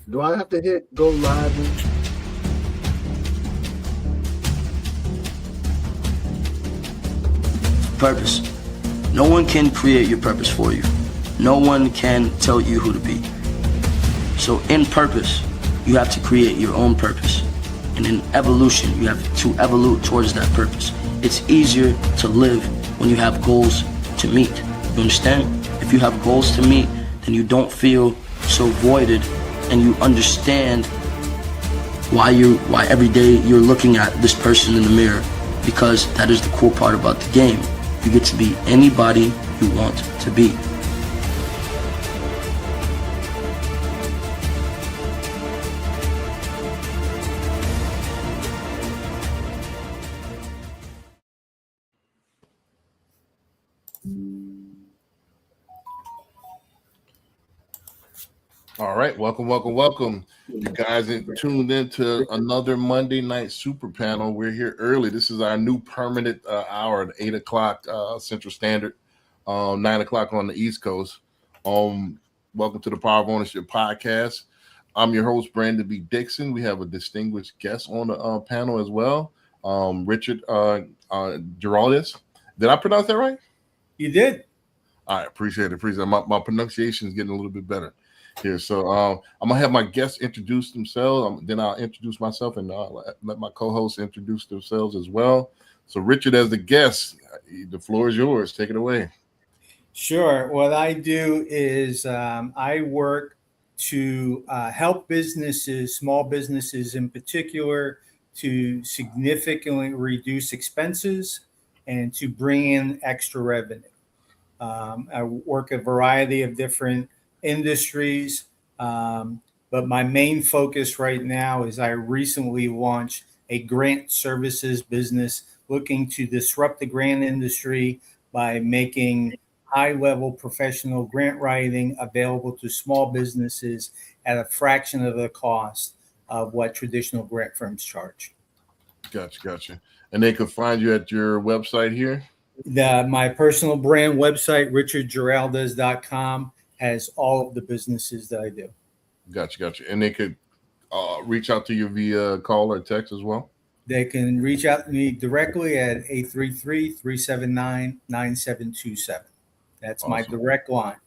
Do I have to hit go live? Purpose. No one can create your purpose for you. No one can tell you who to be. So in purpose, you have to create your own purpose. And in evolution, you have to evolve towards that purpose. It's easier to live when you have goals to meet. You understand? If you have goals to meet, then you don't feel so voided, and you understand why every day you're looking at this person in the mirror, because that is the cool part about the game. You get to be anybody you want to be. All right, welcome. You guys are tuned into another Monday night super panel. We're here early. This is our new permanent hour at 8 o'clock Central Standard, 9 o'clock on the East Coast. Welcome to the Power of Ownership podcast. I'm your host, Brandon B. Dixon. We have a distinguished guest on the panel as well, Richard Giraldez. Did I pronounce that right? You did. All right, appreciate it. My pronunciation is getting a little bit better here. So I'm gonna have my guests introduce themselves. Then I'll introduce myself, and let my co-hosts introduce themselves as well. So Richard, as the guest, the floor is yours. Take it away. Sure. What I do is I work to help businesses, small businesses in particular, to significantly reduce expenses and to bring in extra revenue. I work a variety of different industries, but my main focus right now is I recently launched a grant services business looking to disrupt the grant industry by making high-level professional grant writing available to small businesses at a fraction of the cost of what traditional grant firms charge. Gotcha. And they can find you at your website here? My personal brand website, richardgiraldez.com, has all of the businesses that I do. Gotcha. And they could reach out to you via call or text as well? They can reach out to me directly at 833-379-9727. That's awesome. My direct line.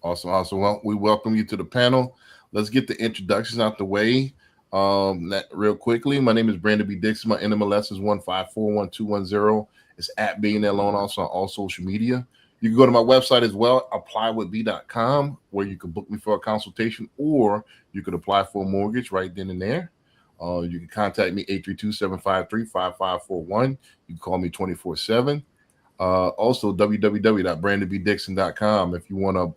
Awesome. Well, we welcome you to the panel. Let's get the introductions out the way real quickly. My name is Brandon B. Dixon. My NMLS is 1541210. It's at Billionaire Loan also on all social media. You can go to my website as well, applywithb.com, where you can book me for a consultation, or you could apply for a mortgage right then and there. You can contact me 832-753-5541. You can call me 24/7. Also, www.brandonbdixon.com if you want to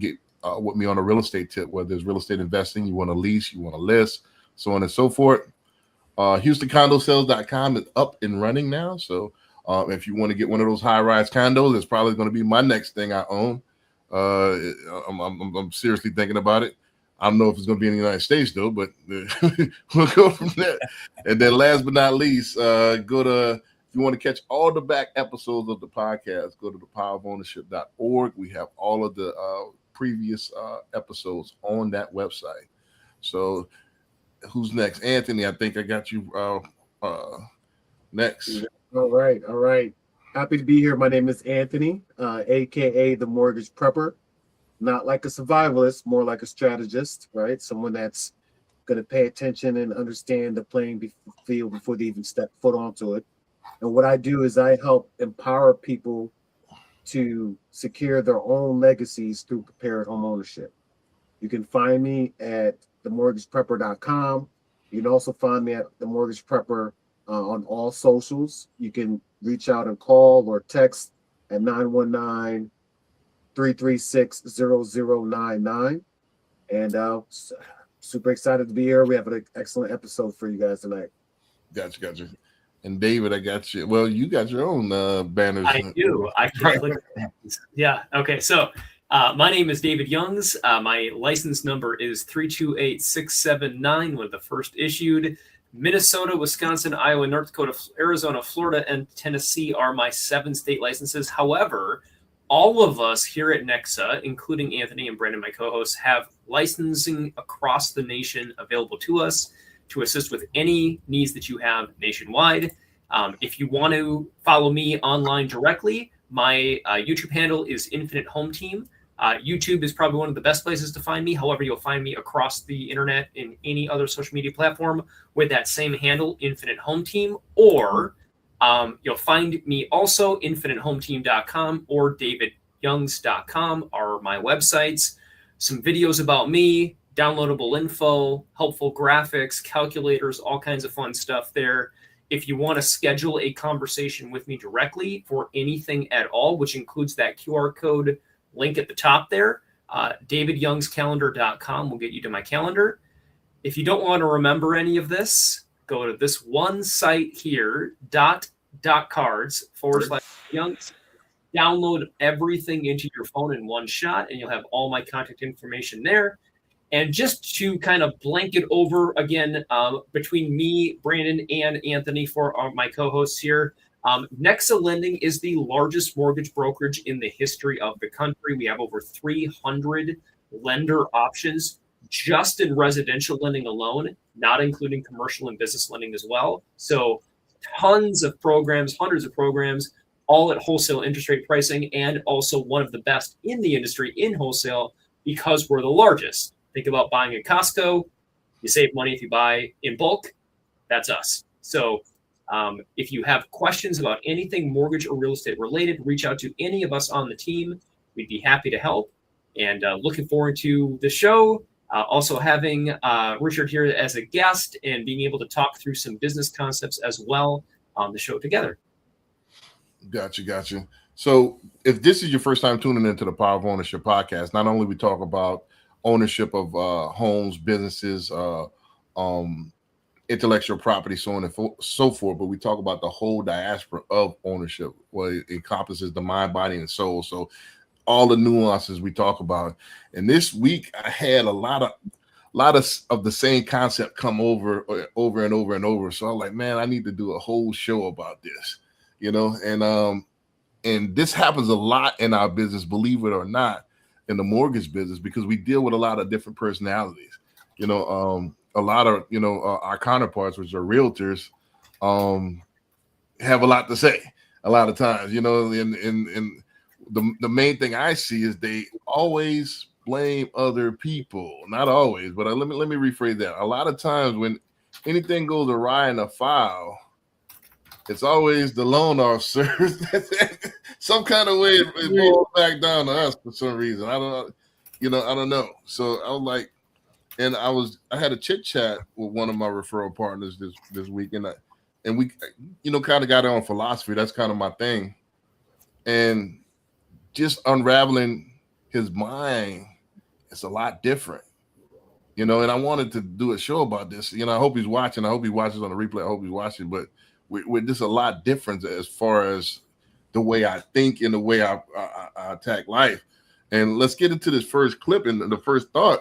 get with me on a real estate tip, whether it's real estate investing, you want to lease, you want to list, so on and so forth. HoustonCondoSales.com is up and running now. So if you want to get one of those high-rise condos, it's probably going to be my next thing I own. I'm seriously thinking about it. I don't know if it's going to be in the United States, though, but we'll go from there. And then last but not least, if you want to catch all the back episodes of the podcast, go to thepowerofownership.org. We have all of the previous episodes on that website. So who's next? Anthony, I think I got you next. All right. Happy to be here. My name is Anthony, aka the Mortgage Prepper. Not like a survivalist, more like a strategist, right? Someone that's going to pay attention and understand the playing field before they even step foot onto it. And what I do is I help empower people to secure their own legacies through prepared home ownership. You can find me at themortgageprepper.com. You can also find me at The Mortgage Prepper on all socials. You can reach out and call or text at 919-336-0099. And super excited to be here. We have an excellent episode for you guys tonight. Gotcha. And David, I got you. Well, you got your own banners. I do. I can click. Yeah. Okay. So my name is David Youngs. My license number is 328679, one of the first issued. Minnesota, Wisconsin, Iowa, North Dakota, Arizona, Florida, and Tennessee are my 7 state licenses. However, all of us here at Nexa, including Anthony and Brandon, my co-hosts, have licensing across the nation available to us to assist with any needs that you have nationwide. If you want to follow me online directly, my YouTube handle is Infinite Home Team. YouTube is probably one of the best places to find me. However, you'll find me across the internet in any other social media platform with that same handle, Infinite Home Team, or you'll find me also infinitehometeam.com or davidyoungs.com are my websites. Some videos about me, downloadable info, helpful graphics, calculators, all kinds of fun stuff there. If you want to schedule a conversation with me directly for anything at all, which includes that QR code link at the top there, davidyoungscalendar.com will get you to my calendar. If you don't want to remember any of this, go to this one site here, .cards/Youngs. Download everything into your phone in one shot, and you'll have all my contact information there. And just to kind of blanket over again, between me, Brandon, and Anthony for my co-hosts here, Nexa Lending is the largest mortgage brokerage in the history of the country. We have over 300 lender options just in residential lending alone, not including commercial and business lending as well. So tons of programs, hundreds of programs, all at wholesale interest rate pricing, and also one of the best in the industry in wholesale because we're the largest. Think about buying at Costco. You save money if you buy in bulk. That's us. So if you have questions about anything mortgage or real estate related, reach out to any of us on the team. We'd be happy to help. And looking forward to the show. Also having Richard here as a guest and being able to talk through some business concepts as well on the show together. Gotcha. So if this is your first time tuning into the Power of Ownership podcast, not only we talk about ownership of homes, businesses, intellectual property, so on and so forth, but we talk about the whole diaspora of ownership, what it encompasses the mind, body, and soul. So all the nuances we talk about. And this week I had a lot of the same concept come over and over. So I'm like, man, I need to do a whole show about this, and this happens a lot in our business, believe it or not, in the mortgage business, because we deal with a lot of different personalities. A lot of our counterparts, which are realtors, have a lot to say a lot of times. And the main thing I see is they always blame other people. Not always, but let me rephrase that. A lot of times when anything goes awry in a file, it's always the loan officer. Some kind of way it boils back down to us for some reason. I don't know. So I was like, and I had a chit chat with one of my referral partners this week, and we kind of got on philosophy. That's kind of my thing, and just unraveling his mind, it's a lot different, and I wanted to do a show about this. I hope he's watching. I hope he watches on the replay. I hope he's watching, but we're just a lot different as far as the way I think and the way I attack life. And let's get into this first clip. And the first thought,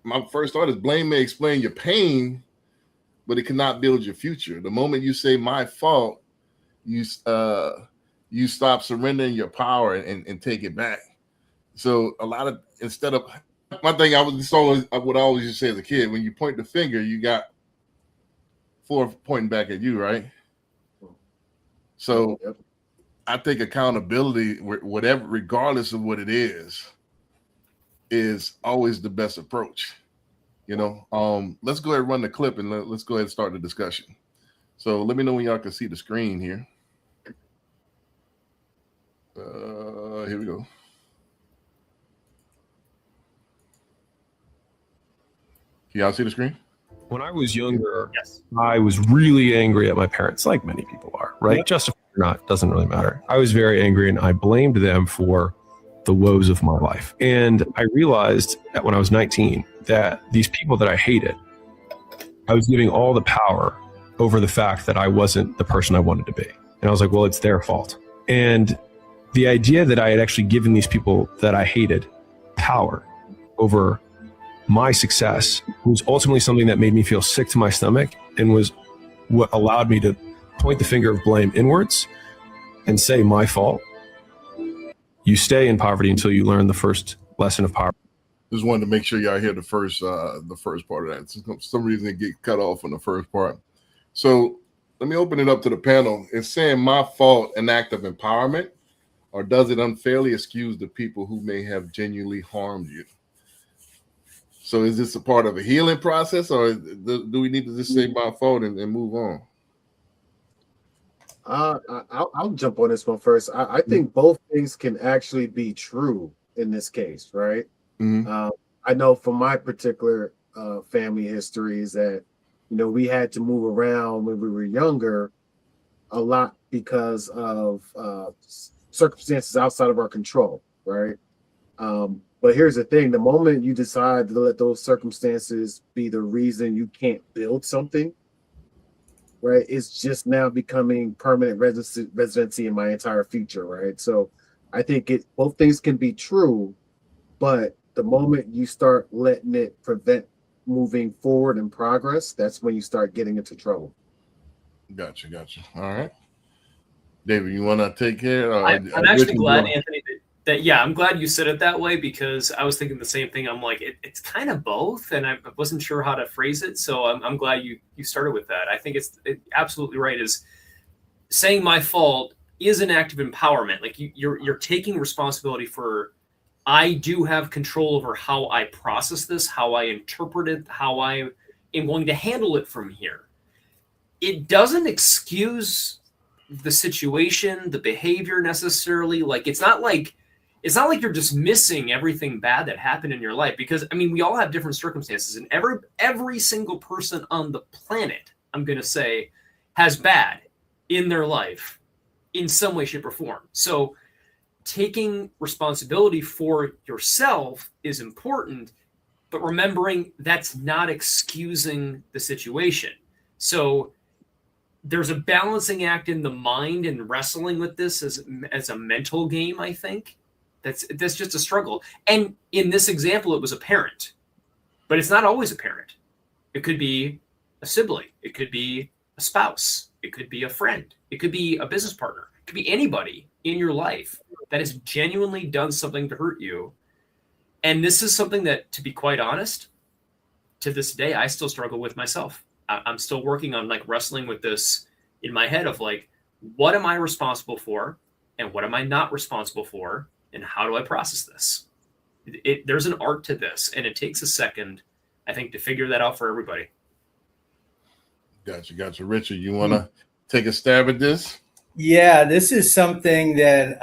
my first thought is blame may explain your pain, but it cannot build your future. The moment you say my fault, you stop surrendering your power and take it back. So instead of my thing, I would always just say as a kid, when you point the finger, you got 4 pointing back at you, right? So I think accountability, whatever, regardless of what it is always the best approach. Let's go ahead and run the clip and let's go ahead and start the discussion. So let me know when y'all can see the screen here. Here we go. Can y'all see the screen? When I was younger, Yes. I was really angry at my parents, like many people are, right? Yep. Justified or not, doesn't really matter. I was very angry and I blamed them for the woes of my life. And I realized that when I was 19, that these people that I hated, I was giving all the power over the fact that I wasn't the person I wanted to be. And I was like, well, it's their fault. And the idea that I had actually given these people that I hated power over my success was ultimately something that made me feel sick to my stomach and was what allowed me to point the finger of blame inwards and say my fault you stay in poverty until you learn the first lesson of poverty. Just wanted to make sure y'all hear the first part of that. For some reason it get cut off on the first part. So let me open it up to the panel. Is saying my fault an act of empowerment, or does it unfairly excuse the people who may have genuinely harmed you? So is this a part of a healing process, or do we need to just say my fault and move on? I'll jump on this one first. I think both things can actually be true in this case, right? Mm-hmm. I know from my particular family history is that, you know, we had to move around when we were younger a lot because of circumstances outside of our control, right? But here's the thing: the moment you decide to let those circumstances be the reason you can't build something, right, it's just now becoming permanent residency in my entire future, right? So I think both things can be true, but the moment you start letting it prevent moving forward and progress, that's when you start getting into trouble. Gotcha. All right, David, you want to take care? I'm actually glad, Anthony, I'm glad you said it that way, because I was thinking the same thing. I'm like, it's kind of both, and I wasn't sure how to phrase it. So I'm glad you started with that. I think it's absolutely right. Is saying my fault is an act of empowerment. Like you're taking responsibility for, I do have control over how I process this, how I interpret it, how I am going to handle it from here. It doesn't excuse the situation, the behavior necessarily. Like it's not like you're dismissing everything bad that happened in your life, because I mean, we all have different circumstances, and every single person on the planet, I'm going to say, has bad in their life in some way, shape, or form. So taking responsibility for yourself is important, but remembering that's not excusing the situation. So there's a balancing act in the mind and wrestling with this as a mental game, I think. That's just a struggle. And in this example, it was a parent, but it's not always a parent. It could be a sibling. It could be a spouse. It could be a friend. It could be a business partner. It could be anybody in your life that has genuinely done something to hurt you. And this is something that, to be quite honest, to this day, I still struggle with myself. I'm still working on like wrestling with this in my head of like, what am I responsible for and what am I not responsible for? And how do I process this? There's an art to this, and it takes a second, I think, to figure that out for everybody. Gotcha. Richard, you want to take a stab at this? Yeah, this is something that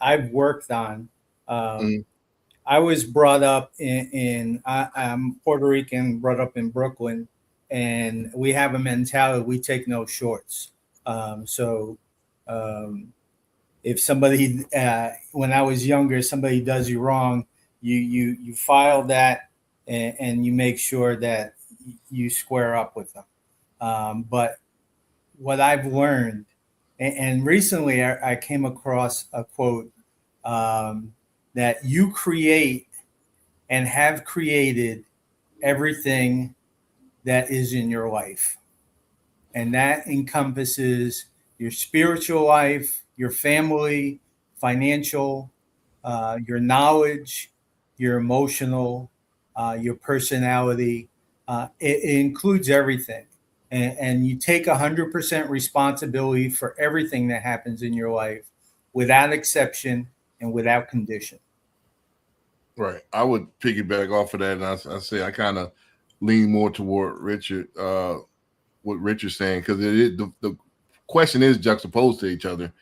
I've worked on. I was brought up I'm Puerto Rican, brought up in Brooklyn, and we have a mentality, we take no shorts. If somebody, when I was younger, somebody does you wrong, you file that and you make sure that you square up with them. But what I've learned, and recently I came across a quote that you create and have created everything that is in your life. And that encompasses your spiritual life, your family, financial, your knowledge, your emotional, your personality. It includes everything. And you take 100% responsibility for everything that happens in your life without exception and without condition. Right. I would piggyback off of that. And I say I kind of lean more toward Richard, what Richard's saying, because the question is juxtaposed to each other.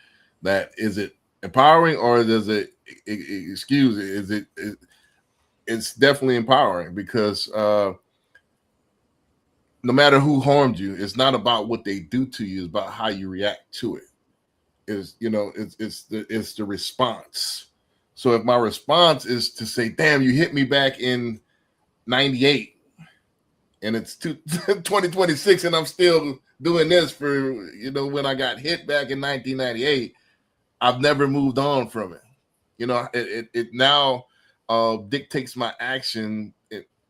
That is it empowering or does it excuse it? It's definitely empowering, because no matter who harmed you, it's not about what they do to you, it's about how you react to it. It's the response. So if my response is to say, damn, you hit me back in 98 and it's 2026 and I'm still doing this for, when I got hit back in 1998, I've never moved on from it. It now dictates my action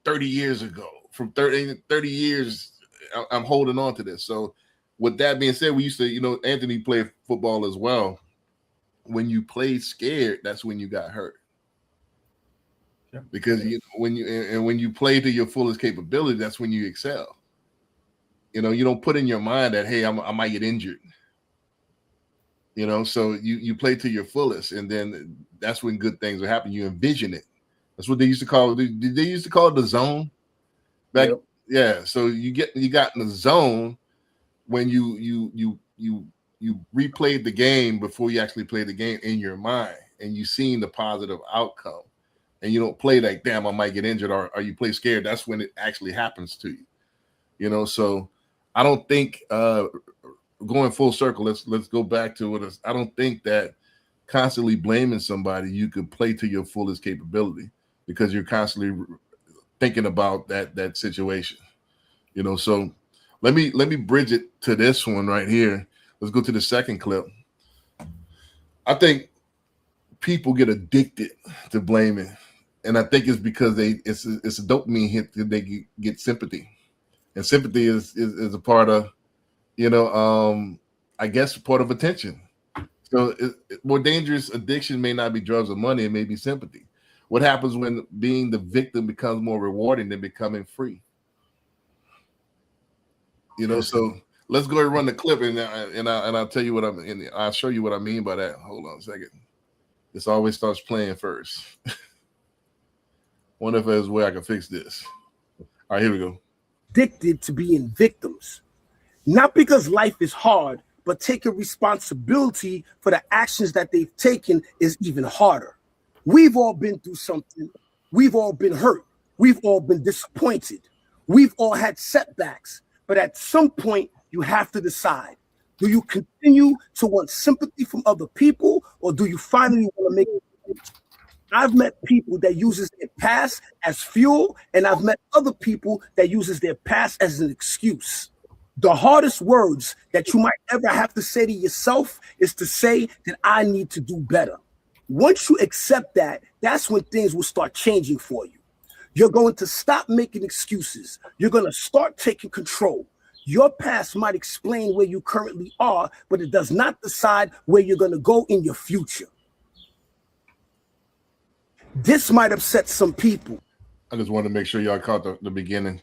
30 years ago. From 30 years, I'm holding on to this. So with that being said, we used to, Anthony played football as well. when you played scared, that's when you got hurt. Yeah. Because when you play to your fullest capability, that's when you excel. You know, you don't put in your mind that, hey, I might get injured. You know, so you play to your fullest, and then that's when good things will happen. You envision it. That's what they used to call. They used to call it the zone. Back, Yep. yeah. So you got in the zone when you replayed the game before you actually played the game in your mind, and you seen the positive outcome, and you don't play like, damn, I might get injured, or you play scared. That's when it actually happens to you. You know, so I don't think going full circle. Let's go back to it. I don't think that constantly blaming somebody, you could play to your fullest capability because you're constantly thinking about that situation. You know, so let me bridge it to this one right here. Let's go to the second clip. I think people get addicted to blaming, and I think it's because it's a dopamine hit that they get sympathy, and sympathy is a part of, you know, I guess part of attention. So more dangerous addiction may not be drugs or money, it may be sympathy. What happens when being the victim becomes more rewarding than becoming free? You know, so let's go and run the clip, and I'll tell you I'll show you what I mean by that. Hold on a second. This always starts playing first. Wonder if there's a way I can fix this. All right, here we go. Addicted to being victims, not because life is hard, but taking responsibility for the actions that they've taken is even harder. We've all been through something. We've all been hurt. We've all been disappointed. We've all had setbacks. But at some point, you have to decide. Do you continue to want sympathy from other people, or do you finally want to make it? I've met people that uses their past as fuel, and I've met other people that uses their past as an excuse. The hardest words that you might ever have to say to yourself is to say that I need to do better. Once you accept that, that's when things will start changing for you. You're going to stop making excuses. You're going to start taking control. Your past might explain where you currently are, but it does not decide where you're going to go in your future. This might upset some people. I just wanted to make sure y'all caught the beginning.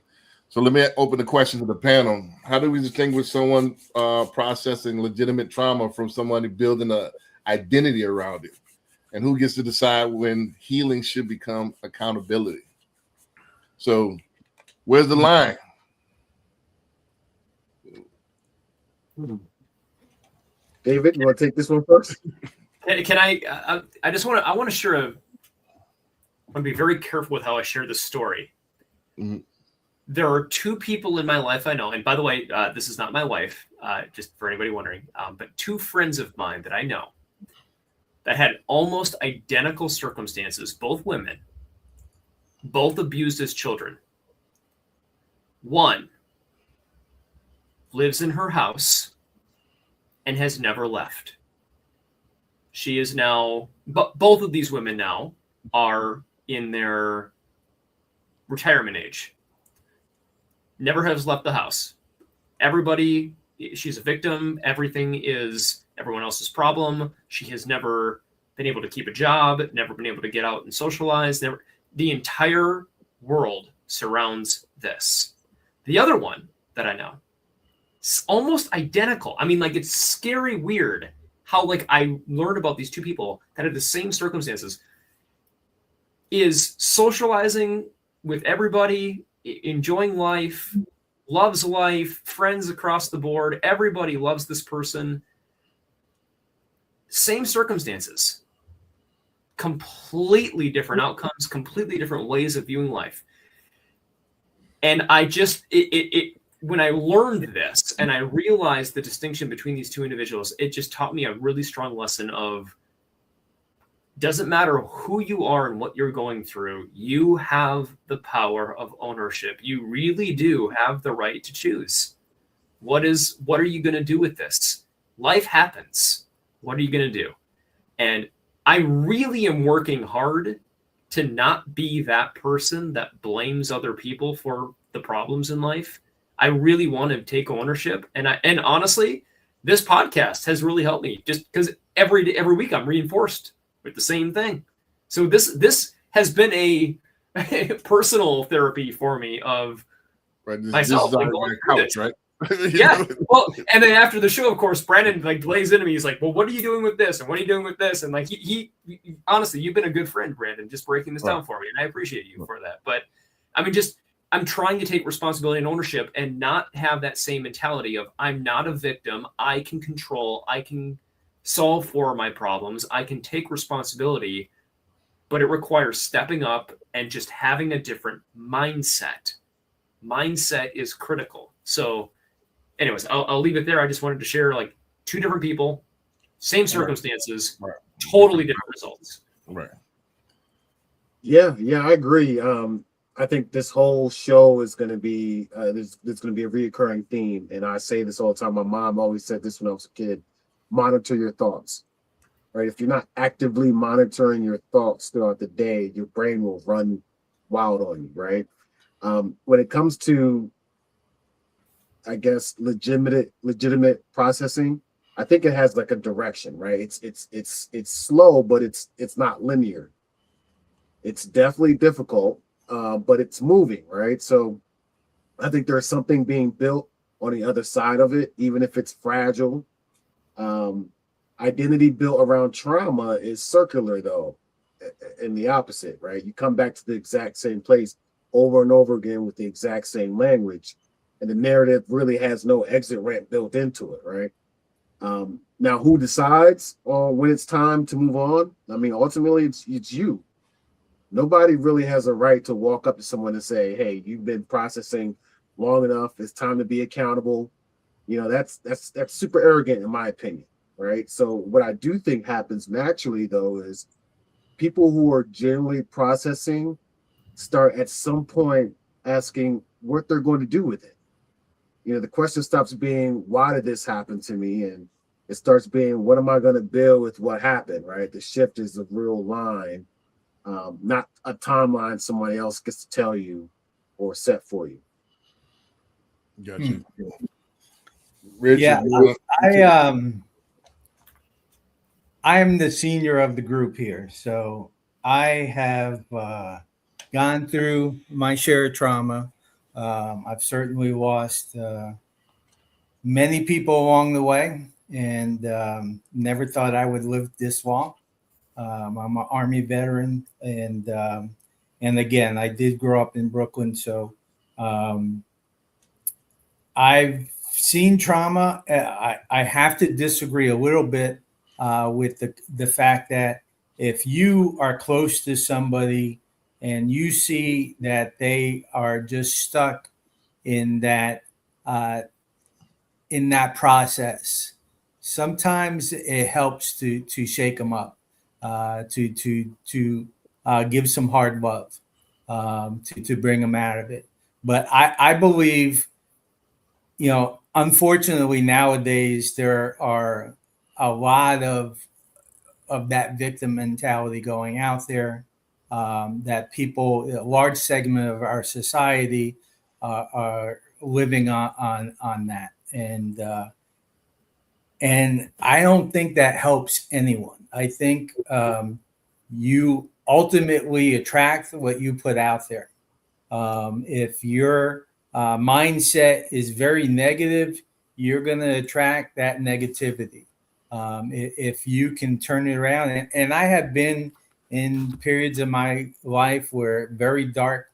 So let me open the question to the panel. How do we distinguish someone processing legitimate trauma from somebody building an identity around it? And who gets to decide when healing should become accountability? So where's the line? David, you want to take this one first? Can I? I just want to. I want to share. I want to be very careful with how I share this story. Mm-hmm. There are two people in my life I know, and by the way, this is not my wife. Just for anybody wondering, but two friends of mine that I know that had almost identical circumstances. Both women, both abused as children. One lives in her house and has never left. She is now, but both of these women now are in their retirement age. Never has left the house. Everybody, she's a victim. Everything is everyone else's problem. She has never been able to keep a job, never been able to get out and socialize. The entire world surrounds this. The other one that I know, it's almost identical. I mean, like, it's scary weird how, like, I learned about these two people that had the same circumstances, is socializing with everybody, enjoying life, loves life, friends across the board. Everybody loves this person. Same circumstances, completely different outcomes, completely different ways of viewing life. And I just, when I learned this and I realized the distinction between these two individuals, it just taught me a really strong lesson of, doesn't matter who you are and what you're going through, you have the power of ownership. You really do have the right to choose. What are you going to do with this? Life happens. What are you going to do? And I really am working hard to not be that person that blames other people for the problems in life. I really want to take ownership. And honestly, this podcast has really helped me, just because every week I'm reinforced with the same thing. So this has been a personal therapy for me of Right. myself. This is Like, our going through couch, this. right? Yeah. Well, and then after the show, of course, Brandon like lays into me. He's like, "Well, what are you doing with this? And what are you doing with this?" And like, he honestly, you've been a good friend, Brandon, just breaking this down for me, and I appreciate you for that. But I mean, I'm trying to take responsibility and ownership, and not have that same mentality of I'm not a victim. I can control. I can solve for my problems. I can take responsibility, but it requires stepping up and just having a different mindset. Mindset is critical. So anyways, I'll leave it there. I just wanted to share like two different people, same circumstances, Right. totally different results. Right. Yeah, I agree. I think this whole show is going to be there's going to be a reoccurring theme, and I say this all the time. My mom always said this when I was a kid: monitor your thoughts. Right? If you're not actively monitoring your thoughts throughout the day, your brain will run wild on you. Right? When it comes to, I guess, legitimate processing, I think it has like a direction. Right? It's slow, but it's not linear. It's definitely difficult. But it's moving, right? So I think there's something being built on the other side of it, even if it's fragile. Identity built around trauma is circular, though, in the opposite, right? You come back to the exact same place over and over again with the exact same language, and the narrative really has no exit ramp built into it, right? Now, who decides when it's time to move on? I mean, ultimately, it's you. Nobody really has a right to walk up to someone and say, "Hey, you've been processing long enough. It's time to be accountable." You know, that's super arrogant in my opinion, right? So what I do think happens naturally, though, is people who are generally processing start at some point asking what they're going to do with it. You know, the question stops being, "Why did this happen to me?" and it starts being, "What am I going to build with what happened?" Right? The shift is a real line. Not a timeline somebody else gets to tell you or set for you. Gotcha. Richard, Yeah, I am the senior of the group here, so I have gone through my share of trauma. I've certainly lost many people along the way, and never thought I would live this long. I'm an Army veteran, and again, I did grow up in Brooklyn, so I've seen trauma. I have to disagree a little bit with the fact that if you are close to somebody and you see that they are just stuck in that process, sometimes it helps to shake them up. To give some hard love, to bring them out of it. But I believe, you know, unfortunately nowadays there are a lot of that victim mentality going out there, that people, a large segment of our society are living on that. And I don't think that helps anyone. I think you ultimately attract what you put out there. If your mindset is very negative, you're going to attract that negativity. If you can turn it around, and I have been in periods of my life where very dark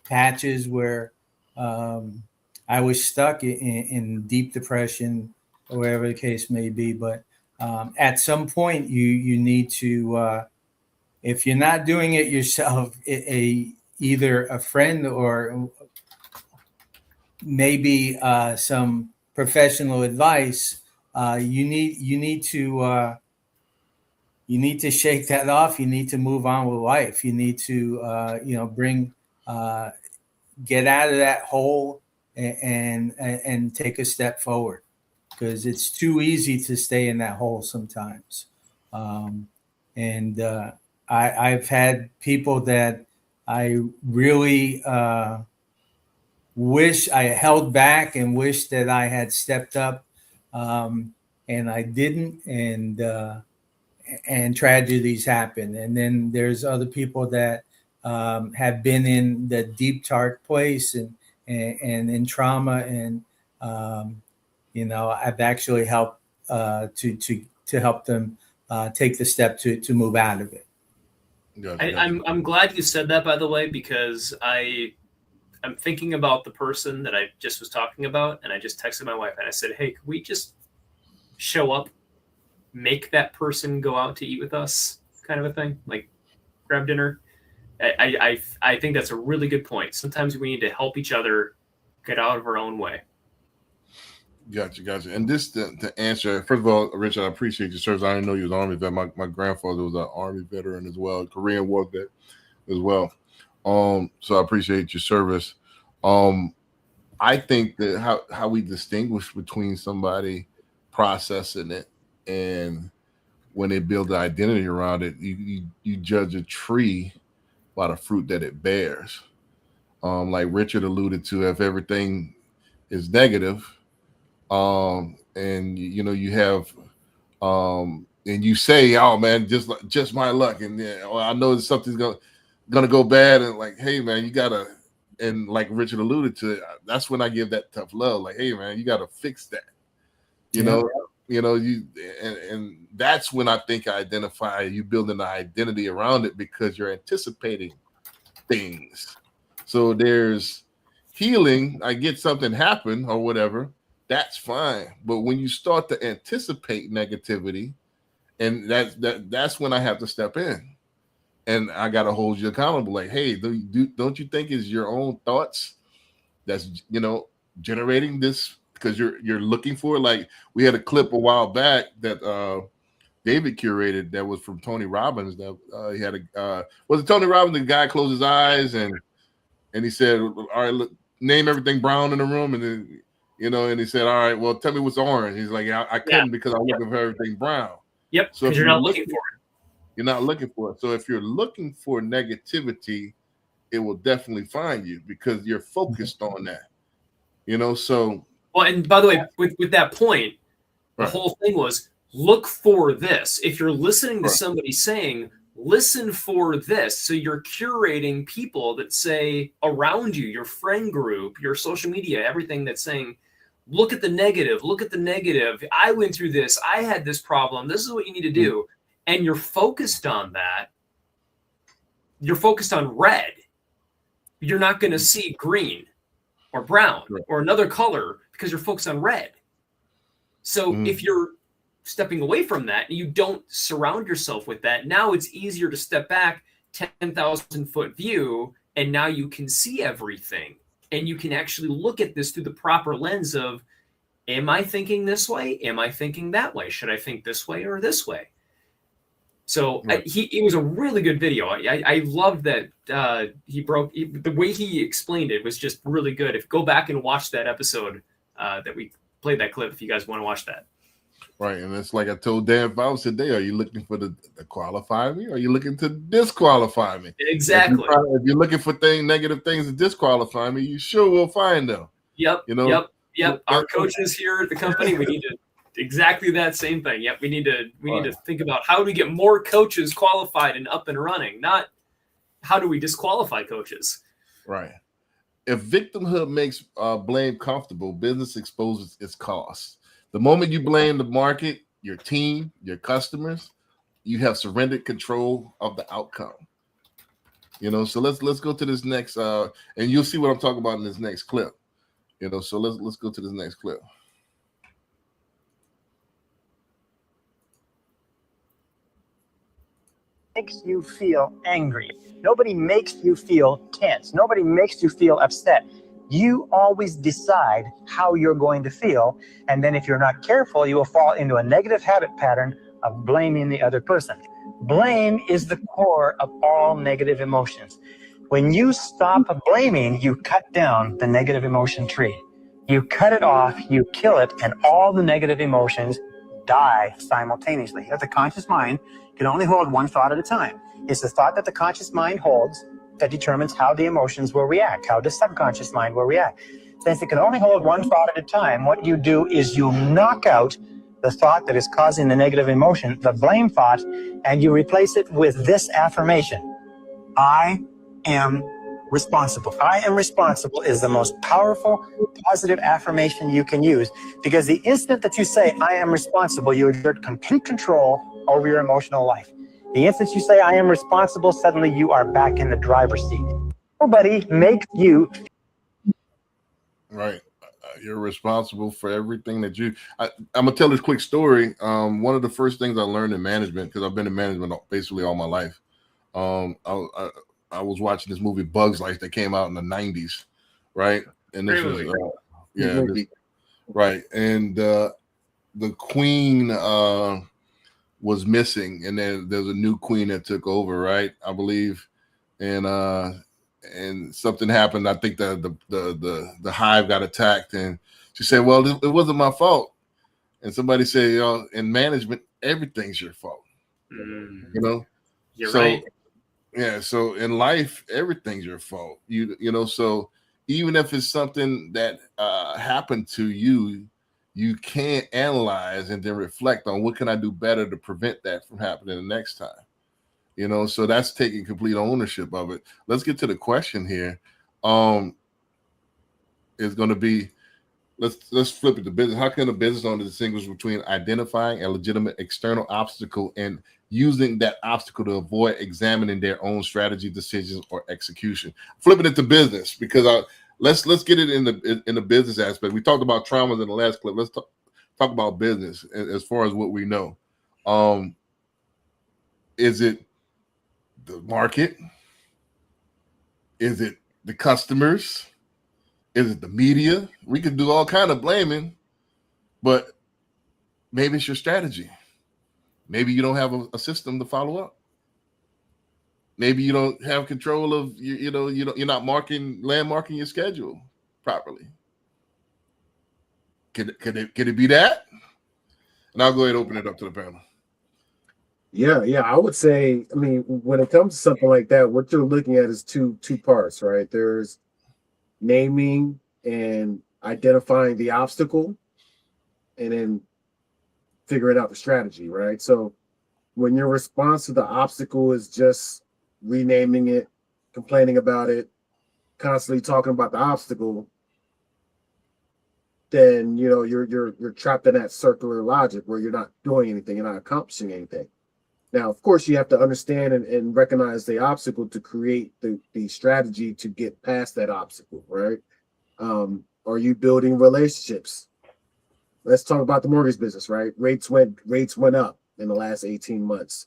patches where I was stuck in deep depression, or whatever the case may be. But at some point, you need to, if you're not doing it yourself, either a friend or maybe some professional advice. You need to shake that off. You need to move on with life. You need to get out of that hole and take a step forward, because it's too easy to stay in that hole sometimes. I've had people that I really wish I held back and wish that I had stepped up and I didn't, and tragedies happen. And then there's other people that have been in the deep dark place and in trauma, and I've actually helped to help them take the step to move out of it. I'm glad you said that, by the way, because I'm thinking about the person that I just was talking about, and I just texted my wife and I said, hey, can we just show up, make that person go out to eat with us, kind of a thing, like grab dinner. I think that's a really good point. Sometimes we need to help each other get out of our own way. Gotcha. And this to answer, first of all, Richard, I appreciate your service. I didn't know you was an Army vet. My grandfather was an Army veteran as well, Korean War vet as well. So I appreciate your service. I think that how we distinguish between somebody processing it and when they build the identity around it, you judge a tree by the fruit that it bears. Like Richard alluded to, if everything is negative, and you have and you say, oh man, just my luck, and I know that something's gonna go bad, and like, hey man, you gotta, and like Richard alluded to, that's when I give that tough love, like, hey man, you gotta fix that, and that's when I think I identify you building an identity around it, because you're anticipating things. So there's healing. I get something happen or whatever, that's fine. But when you start to anticipate negativity, and that's when I have to step in, and I got to hold you accountable. Like, hey, don't you think it's your own thoughts that's generating this? Because you're looking for it. Like, we had a clip a while back that David curated that was from Tony Robbins. That he had was it Tony Robbins? The guy closed his eyes and he said, "All right, look, name everything brown in the room," and then and he said, "All right, well, tell me what's orange." He's like, I couldn't because I'm looking for everything brown. Yep. So if you're not looking for it. You're not looking for it. So if you're looking for negativity, it will definitely find you because you're focused on that. So. Well, and by the way, with that point, the whole thing was look for this. If you're listening to somebody saying, listen for this. So you're curating people that say around you, your friend group, your social media, everything that's saying, look at the negative, look at the negative. I went through this. I had this problem. This is what you need to do. And you're focused on that. You're focused on red. You're not going to see green or brown or another color because you're focused on red. So if you're stepping away from that and you don't surround yourself with that, now it's easier to step back 10,000 foot view, and now you can see everything. And you can actually look at this through the proper lens of, am I thinking this way? Am I thinking that way? Should I think this way or this way? So it was a really good video. I loved that the way he explained it was just really good. Go back and watch that episode that we played that clip if you guys want to watch that. Right, and it's like I told Dan Fouts today, are you looking for to qualify me, or are you looking to disqualify me? Exactly. If you're looking for negative things to disqualify me, you sure will find them. Yep. Yep. Our coaches here at the company, we need to exactly that same thing. Yep. We need to think about how do we get more coaches qualified and up and running, not how do we disqualify coaches. Right. If victimhood makes blame comfortable, business exposes its costs. The moment you blame the market, your team, your customers, you have surrendered control of the outcome. So let's go to this next, and you'll see what I'm talking about in this next clip. So let's go to this next clip. Makes you feel angry. Nobody makes you feel tense. Nobody makes you feel upset. You always decide how you're going to feel. And then if you're not careful, you will fall into a negative habit pattern of blaming the other person. Blame is the core of all negative emotions. When you stop blaming, you cut down the negative emotion tree. You cut it off, you kill it, and all the negative emotions die simultaneously. The conscious mind can only hold one thought at a time. It's the thought that the conscious mind holds that determines how the emotions will react, how the subconscious mind will react. since it can only hold one thought at a time, what you do is you knock out the thought that is causing the negative emotion, the blame thought, and you replace it with this affirmation: I am responsible. I am responsible is the most powerful, positive affirmation you can use, because the instant that you say, I am responsible, you exert complete control over your emotional life. The instant you say, I am responsible, suddenly you are back in the driver's seat. Nobody makes you. Right. You're responsible for everything that you. I'm gonna tell this quick story. One of the first things I learned in management, because I've been in management basically all my life. I was watching this movie Bugs Life that came out in the 90s, right? And this was right. And the queen was missing, and then there's a new queen that took over, right? I believe, and something happened. I think the hive got attacked, and she said, "Well, it wasn't my fault." And somebody said, "You know, in management, everything's your fault." You know, You're so, right. Yeah. So in life, everything's your fault. You know. So even if it's something that happened to you, you can't analyze and then reflect on what can I do better to prevent that from happening the next time. You know, so that's taking complete ownership of it. Let's get to the question here. It's going to be, let's flip it to business. How can a business owner distinguish between identifying a legitimate external obstacle and using that obstacle to avoid examining their own strategy, decisions, or execution? Flipping it to business, because let's get it in the business aspect. We talked about traumas in the last clip. Let's talk about business as far as what we know. Is it the market? Is it the customers? Is it the media? We could do all kind of blaming, but maybe it's your strategy. Maybe you don't have a system to follow up. Maybe you don't have control of you're not landmarking your schedule properly. Could it be that? And I'll go ahead and open it up to the panel. Yeah, I would say, I mean, when it comes to something like that, what you're looking at is two parts, right? There's naming and identifying the obstacle, and then figuring out the strategy, right? So when your response to the obstacle is just renaming it, complaining about it, constantly talking about the obstacle, then you're trapped in that circular logic where you're not doing anything, you're not accomplishing anything. Now, of course, you have to understand and recognize the obstacle to create the strategy to get past that obstacle, right? Are you building relationships? Let's talk about the mortgage business, right? Rates went up in the last 18 months.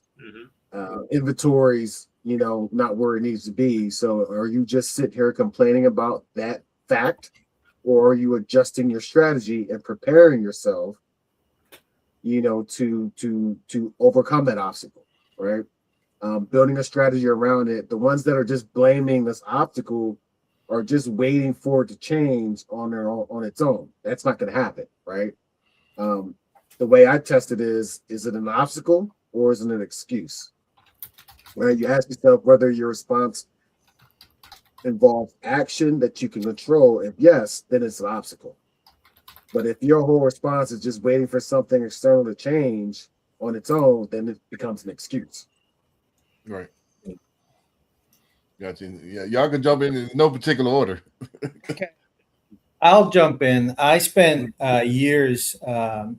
Inventories, not where it needs to be. So are you just sitting here complaining about that fact, or are you adjusting your strategy and preparing yourself, to overcome that obstacle, right? Building a strategy around it. The ones that are just blaming this obstacle are just waiting for it to change on its own. That's not going to happen, right? The way I test it is it an obstacle or is it an excuse? Right? You ask yourself whether your response involves action that you can control. If yes, then it's an obstacle. But if your whole response is just waiting for something external to change on its own, then it becomes an excuse. Right. Gotcha. Yeah, y'all can jump in no particular order. Okay. I'll jump in. I spent years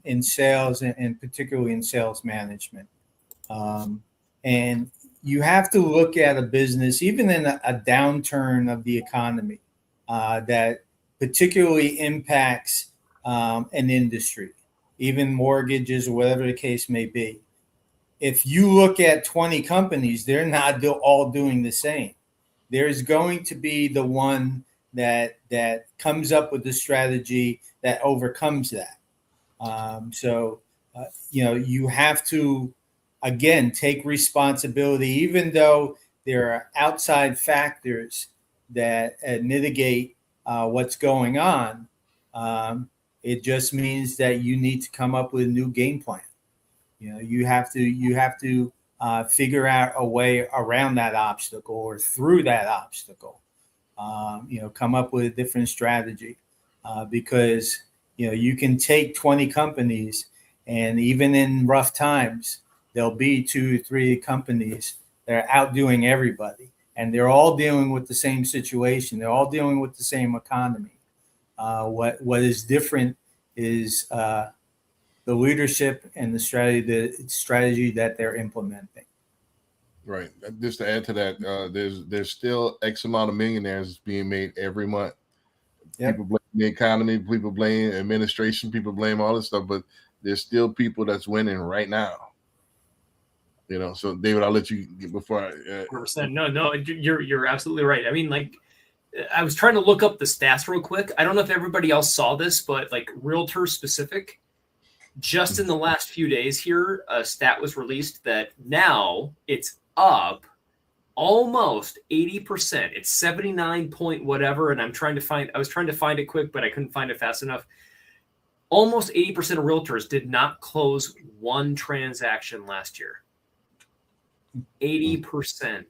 in sales and particularly in sales management. And you have to look at a business, even in a downturn of the economy, that particularly impacts an industry, even mortgages or whatever the case may be. If you look at 20 companies, they're not all doing the same. There's going to be the one that comes up with the strategy that overcomes that. You have to, again, take responsibility, even though there are outside factors that mitigate what's going on. It just means that you need to come up with a new game plan. You have to figure out a way around that obstacle or through that obstacle. Come up with a different strategy. because you can take 20 companies, and even in rough times, there'll be 2 or 3 companies that are outdoing everybody, and they're all dealing with the same situation. They're all dealing with the same economy. What is different is the leadership and the strategy that they're implementing. Right. Just to add to that, there's still X amount of millionaires being made every month. Yep. People blame the economy, people blame administration, people blame all this stuff, but there's still people that's winning right now. So David, I'll let you get before I. 100%. No, you're absolutely right. I mean, like, I was trying to look up the stats real quick. I don't know if everybody else saw this, but like realtor specific, just in the last few days here, a stat was released that now it's up almost 80%. It's 79 point whatever. And I was trying to find it quick, but I couldn't find it fast enough. Almost 80% of realtors did not close one transaction last year. 80%.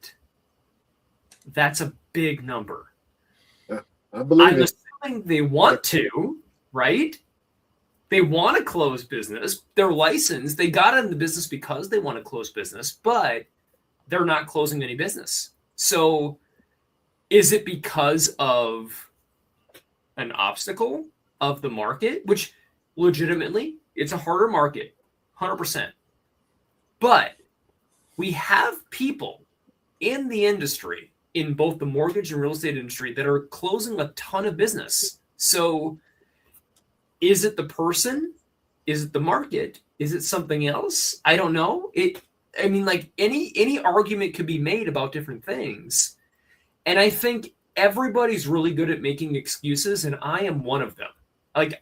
That's a big number. I believe I'm it. assuming they want to, right? They want to close business. They're licensed. They got into the business because they want to close business, but they're not closing any business. So is it because of an obstacle of the market, which legitimately it's a harder market, 100%. But we have people in the industry, in both the mortgage and real estate industry, that are closing a ton of business. So is it the person? Is it the market? Is it something else? I don't know. I mean, like any argument could be made about different things. And I think everybody's really good at making excuses, and I am one of them. Like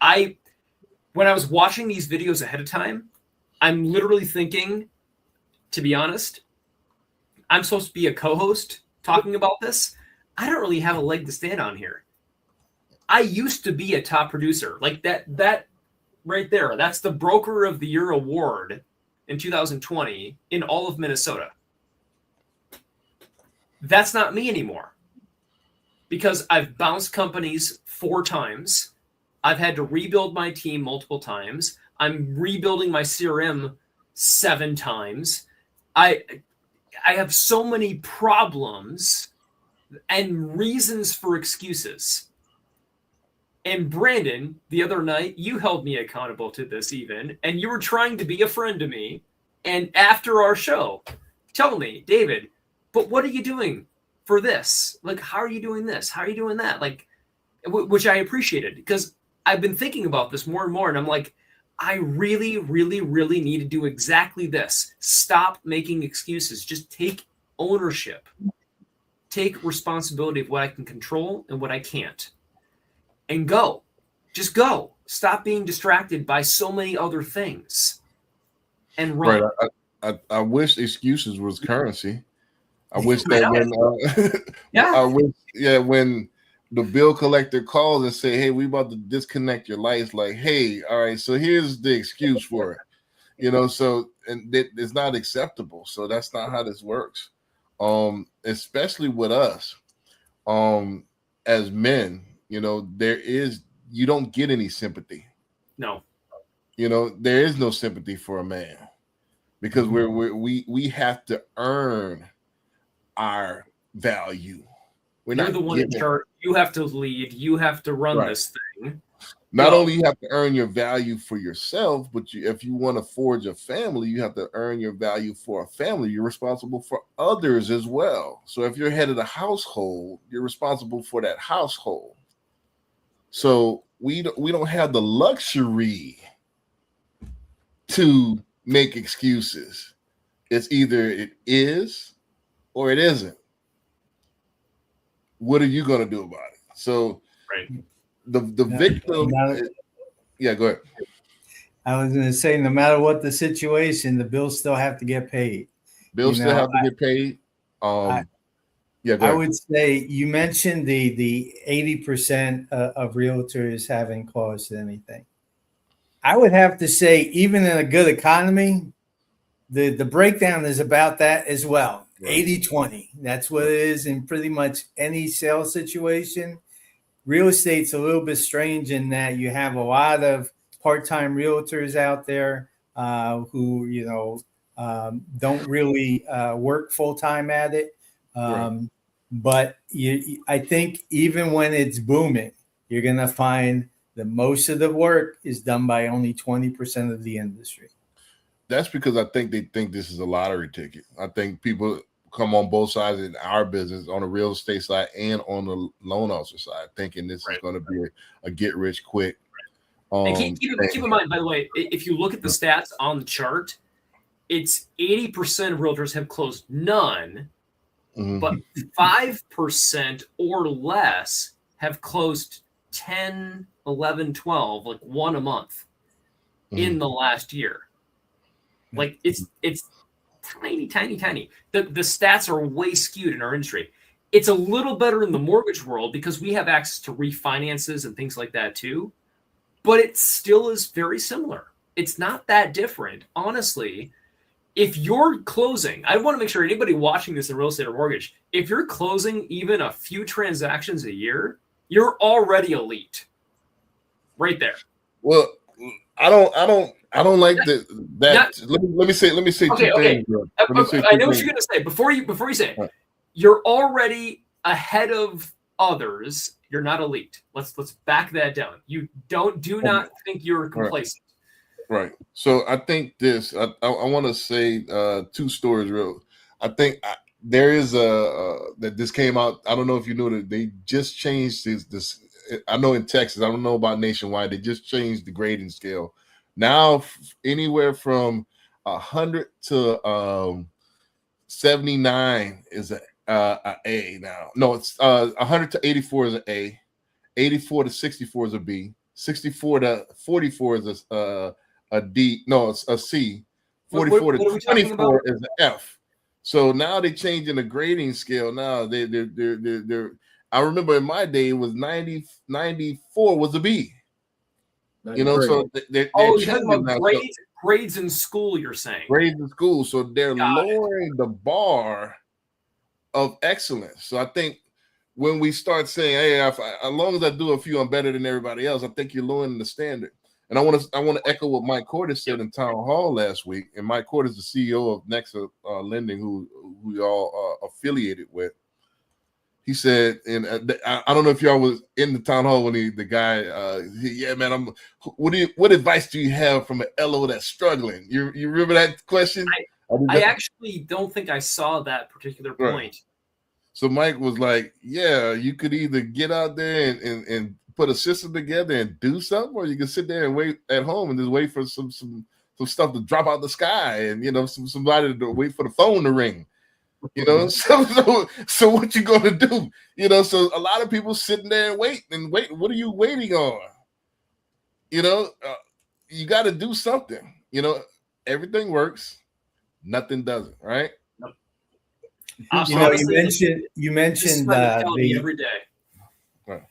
when I was watching these videos ahead of time, I'm literally thinking, to be honest, I'm supposed to be a co-host talking about this. I don't really have a leg to stand on here. I used to be a top producer. Like that right there. That's the Broker of the Year award in 2020 in all of Minnesota. That's not me anymore. Because I've bounced companies 4 times. I've had to rebuild my team multiple times. I'm rebuilding my CRM 7 times. I have so many problems and reasons for excuses. And Brandon, the other night, you held me accountable to this even, and you were trying to be a friend to me. And after our show, tell me, David, but what are you doing for this? Like, how are you doing this? How are you doing that? Like, which I appreciated, because I've been thinking about this more and more, and I'm like, I really, really, really need to do exactly this. Stop making excuses. Just take ownership. Take responsibility of what I can control and what I can't. And go. Just go. Stop being distracted by so many other things. And run. Right. I wish excuses was currency. I wish that when the bill collector calls and say, hey, we about to disconnect your lights, like, hey, all right, so here's the excuse for it. So and it's not acceptable. So that's not how this works. Especially with us as men, you don't get any sympathy. No. There is no sympathy for a man, because we have to earn our value. You're the one in charge. You have to lead. You have to run this thing. Not only you have to earn your value for yourself, but if you want to forge a family, you have to earn your value for a family. You're responsible for others as well. So if you're head of the household, you're responsible for that household. So we don't have the luxury to make excuses. It's either it is or it isn't. What are you going to do about it? So the victim. Yeah, go ahead. I was going to say, no matter what the situation, the bills still have to get paid. Bills still have to get paid. I would say you mentioned the 80% of realtors haven't closed anything. I would have to say, even in a good economy, the breakdown is about that as well. Right. 80-20. That's what it is in pretty much any sales situation. real estate's a little bit strange in that you have a lot of part-time realtors out there who, don't really work full-time at it. But I think even when it's booming, you're going to find that most of the work is done by only 20% of the industry. That's because I think they think this is a lottery ticket. I think people come on both sides in our business, on the real estate side and on the loan officer side, thinking this is going to be a get rich quick. And keep in mind, by the way, if you look at the stats on the chart, it's 80% of realtors have closed none, but 5% or less have closed 10, 11, 12, like one a month in the last year. Like it's tiny. The stats are way skewed in our industry. It's a little better in the mortgage world because we have access to refinances and things like that too. But it still is very similar. It's not that different. Honestly, if you're closing, I want to make sure anybody watching this in real estate or mortgage, if you're closing even a few transactions a year, you're already elite. Right there. Well, I don't like that. Let me say okay, two things. I know what you're gonna say. Before you say it, you're already ahead of others. You're not elite. Let's back that down. You do not think you're complacent. Right. So I think this. I want to say two stories. Real. I think there is that this came out. I don't know if you know that they just changed this. I know in Texas. I don't know about nationwide. They just changed the grading scale. Now anywhere from 100 to 79 is a A now. No, it's 100 to 84 is an A. 84 to 64 is a B. 64 to 44 is a D. No, it's a C. 44 to 24 is an F. So now they're changing the grading scale. Now they're I remember in my day it was 94 was a B. So they're you're talking about grades in school, you're saying. Grades in school. So they're lowering the bar of excellence. So I think when we start saying, hey, as long as I do a few, I'm better than everybody else, I think you're lowering the standard. And I want to echo what Mike Cordes said in town hall last week. And Mike Cordes is the CEO of Nexa Lending, who we all affiliated with. He said, and I don't know if y'all was in the town hall when the guy, yeah, man, what advice do you have from an LO that's struggling? You remember that question? I actually don't think I saw that particular point. Right. So Mike was like, yeah, you could either get out there and put a system together and do something, or you can sit there and wait at home and just wait for some stuff to drop out the sky and, somebody to wait for the phone to ring. So what you gonna do? So a lot of people sitting there and wait. What are you waiting on? You got to do something. Everything works, nothing doesn't, right? You mentioned every day. Right.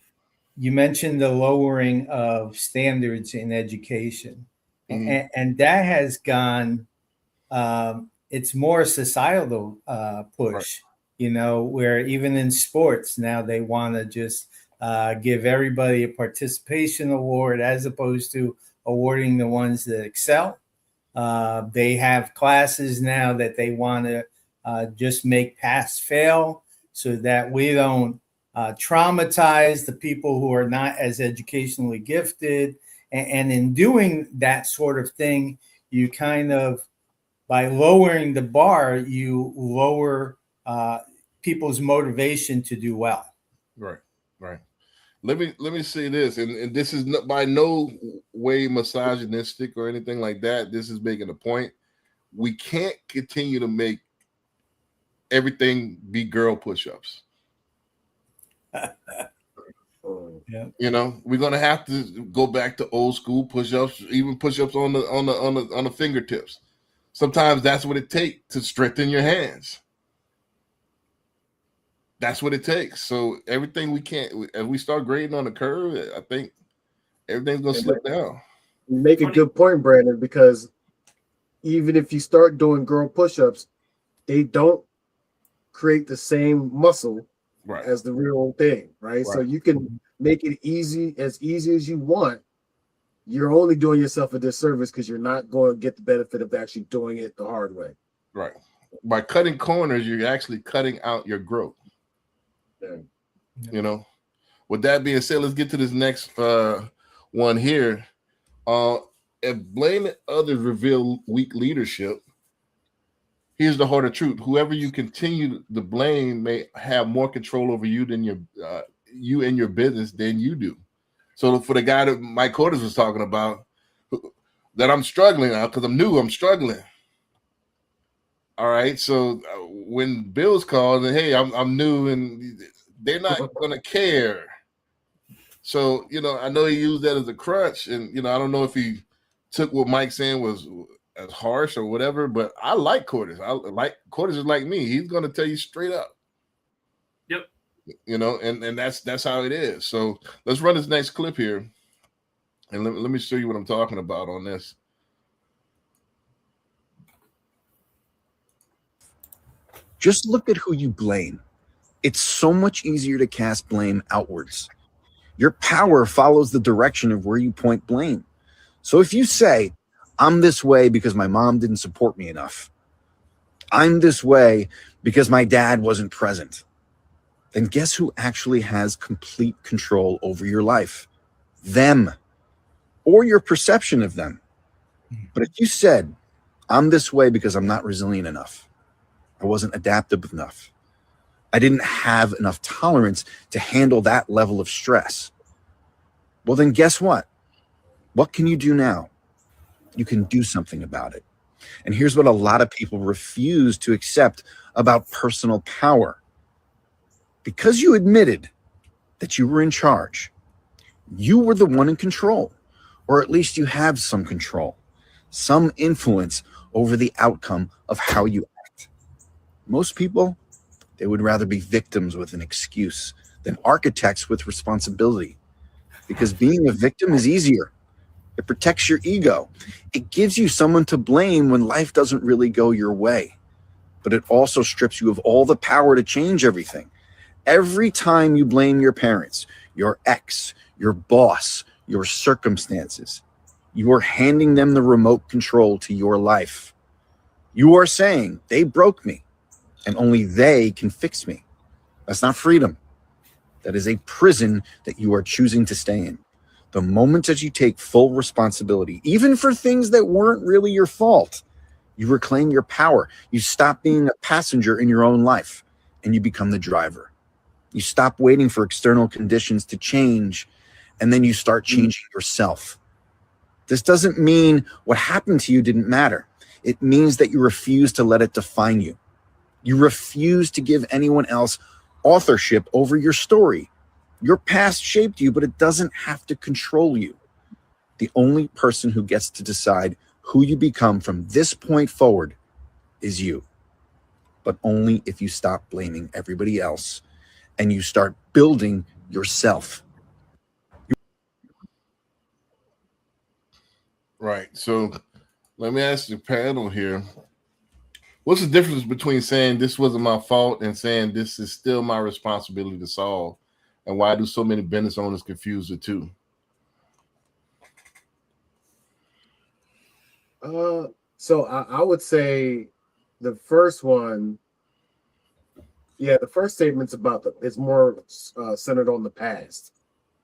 You mentioned the lowering of standards in education, and that has gone. It's more societal push, right. Where even in sports now they want to just give everybody a participation award as opposed to awarding the ones that excel. They have classes now that they want to just make pass fail so that we don't traumatize the people who are not as educationally gifted. And in doing that sort of thing, you kind of, by lowering the bar, you lower people's motivation to do well. Right. Let me say this, and this is by no way misogynistic or anything like that. This is making a point. We can't continue to make everything be girl push-ups. Yeah. We're gonna have to go back to old school push-ups, even push-ups on the fingertips. Sometimes that's what it takes to strengthen your hands. That's what it takes. So everything as we start grading on the curve, I think everything's gonna slip down. You make a good point, Brandon, because even if you start doing girl push-ups, they don't create the same muscle as the real thing, right? So you can make it as easy as you want, you're only doing yourself a disservice because you're not going to get the benefit of actually doing it the hard way. Right. By cutting corners, you're actually cutting out your growth. Yeah. You know. With that being said, let's get to this next one here. If blaming others reveal weak leadership, here's the harder truth: whoever you continue to blame may have more control over you than you and your business than you do. So for the guy that Mike Cordes was talking about, that I'm struggling now because I'm struggling. All right. So when Bill's called and hey, I'm new, and they're not gonna care. So I know he used that as a crutch, and I don't know if he took what Mike saying was as harsh or whatever, but I like Cordes. Cordes is like me. He's gonna tell you straight up. Yep. And that's how it is. So let's run this next clip here, and let me show you what I'm talking about on this. Just look at who you blame. It's so much easier to cast blame outwards. Your power follows the direction of where you point blame. So if you say, I'm this way because my mom didn't support me enough, I'm this way because my dad wasn't present, then guess who actually has complete control over your life? Them, or your perception of them. But if you said, I'm this way because I'm not resilient enough, I wasn't adaptive enough, I didn't have enough tolerance to handle that level of stress, well, then guess what? What can you do now? You can do something about it. And here's what a lot of people refuse to accept about personal power. Because you admitted that you were in charge, you were the one in control, or at least you have some control, some influence over the outcome of how you act. Most people, they would rather be victims with an excuse than architects with responsibility, because being a victim is easier. It protects your ego. It gives you someone to blame when life doesn't really go your way. But it also strips you of all the power to change everything. Every time you blame your parents, your ex, your boss, your circumstances, you are handing them the remote control to your life. You are saying, they broke me, and only they can fix me. That's not freedom. That is a prison that you are choosing to stay in. The moment that you take full responsibility, even for things that weren't really your fault, you reclaim your power. You stop being a passenger in your own life, and you become the driver. You stop waiting for external conditions to change, and then you start changing yourself. This doesn't mean what happened to you didn't matter. It means that you refuse to let it define you. You refuse to give anyone else authorship over your story. Your past shaped you, but it doesn't have to control you. The only person who gets to decide who you become from this point forward is you. But only if you stop blaming everybody else and you start building yourself. Right. So let me ask the panel here. What's the difference between saying this wasn't my fault and saying this is still my responsibility to solve? And why do so many business owners confuse the two? So I would say the first one, the first statement's it's more centered on the past,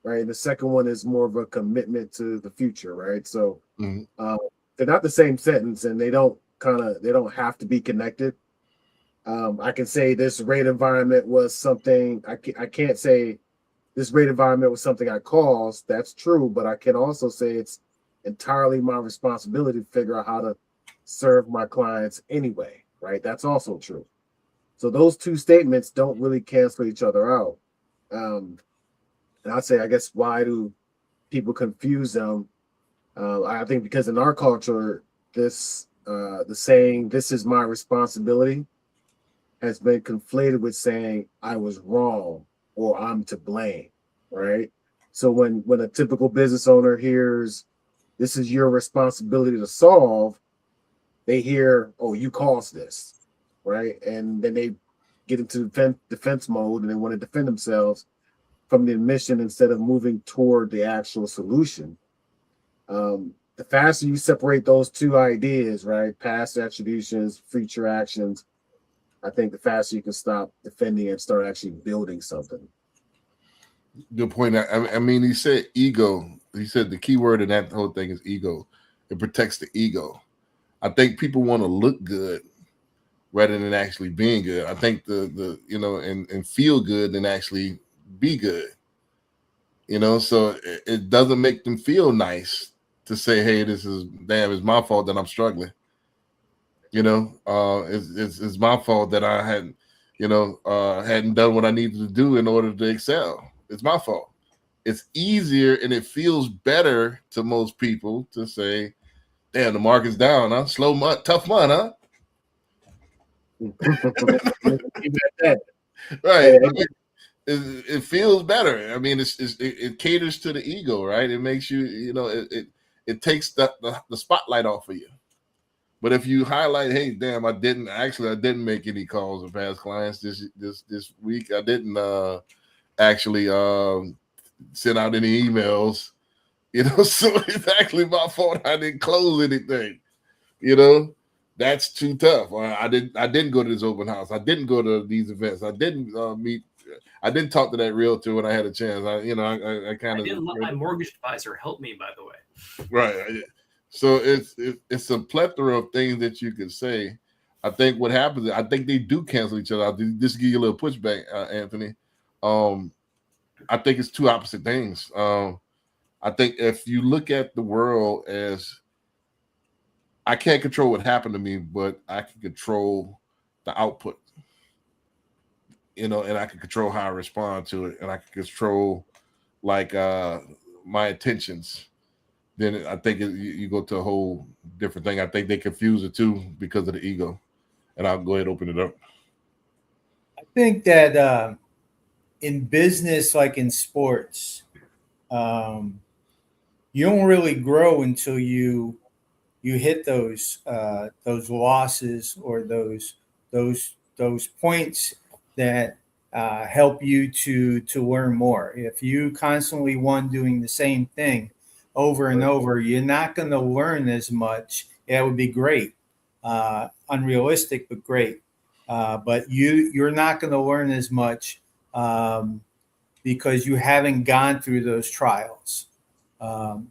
right? The second one is more of a commitment to the future, right? So they're not the same sentence, and they don't have to be connected. I can say this rate environment was something I can't say this rate environment was something I caused. That's true, but I can also say it's entirely my responsibility to figure out how to serve my clients anyway, right? That's also true. So those two statements don't really cancel each other out. And I'd say, I guess, why do people confuse them? I think because in our culture, the saying, this is my responsibility, has been conflated with saying I was wrong or I'm to blame, right? So when a typical business owner hears, this is your responsibility to solve, they hear, oh, you caused this, right? And then they get into defense mode and they want to defend themselves. from the admission instead of moving toward the actual solution. The faster you separate those two ideas, right, past attributions, future actions, I think the faster you can stop defending and start actually building something. Good point. I mean, he said ego. He said the key word in that whole thing is ego. It protects the ego. I think people want to look good rather than actually being good. I think the you know, and feel good than actually be good. You know, so it doesn't make them feel nice to say, hey, this is it's my fault that I'm struggling. You know, it's my fault that I hadn't, hadn't done what I needed to do in order to excel. It's my fault. It's easier and it feels better to most people to say, damn, the market's down, huh? Slow month, tough month, huh? Right. I mean, it feels better. I mean, it caters to the ego, right? It makes you, it takes the spotlight off of you. But if you highlight, hey, damn, I didn't make any calls with past clients this week. I didn't actually send out any emails, so it's actually my fault I didn't close anything. That's too tough. I didn't go to this open house. I didn't go to these events. I didn't meet. I didn't talk to that realtor when I had a chance. I didn't let my mortgage advisor help me, by the way. Right. So it's a plethora of things that you could say. I think what happens, I think they do cancel each other. I'll just give you a little pushback, Anthony. I think it's two opposite things. I think if you look at the world as, I can't control what happened to me, but I can control the output, and I can control how I respond to it, and I can control my intentions. Then I think you go to a whole different thing. I think they confuse the two because of the ego. And I'll go ahead and open it up. I think that in business, like in sports, you don't really grow until you hit those losses or those points that help you to learn more. If you constantly doing the same thing over and over, you're not going to learn as much. That would be great, unrealistic, but great. But you're not going to learn as much because you haven't gone through those trials. I've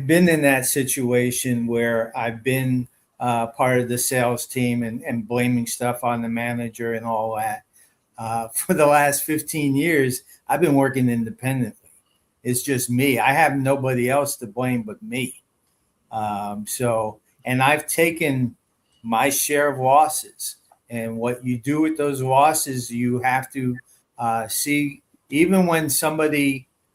been in that situation where I've been part of the sales team and blaming stuff on the manager and all that. For the last 15 years, I've been working independently. It's just me. I have nobody else to blame but me. And I've taken my share of losses. And what you do with those losses, you have to see, even when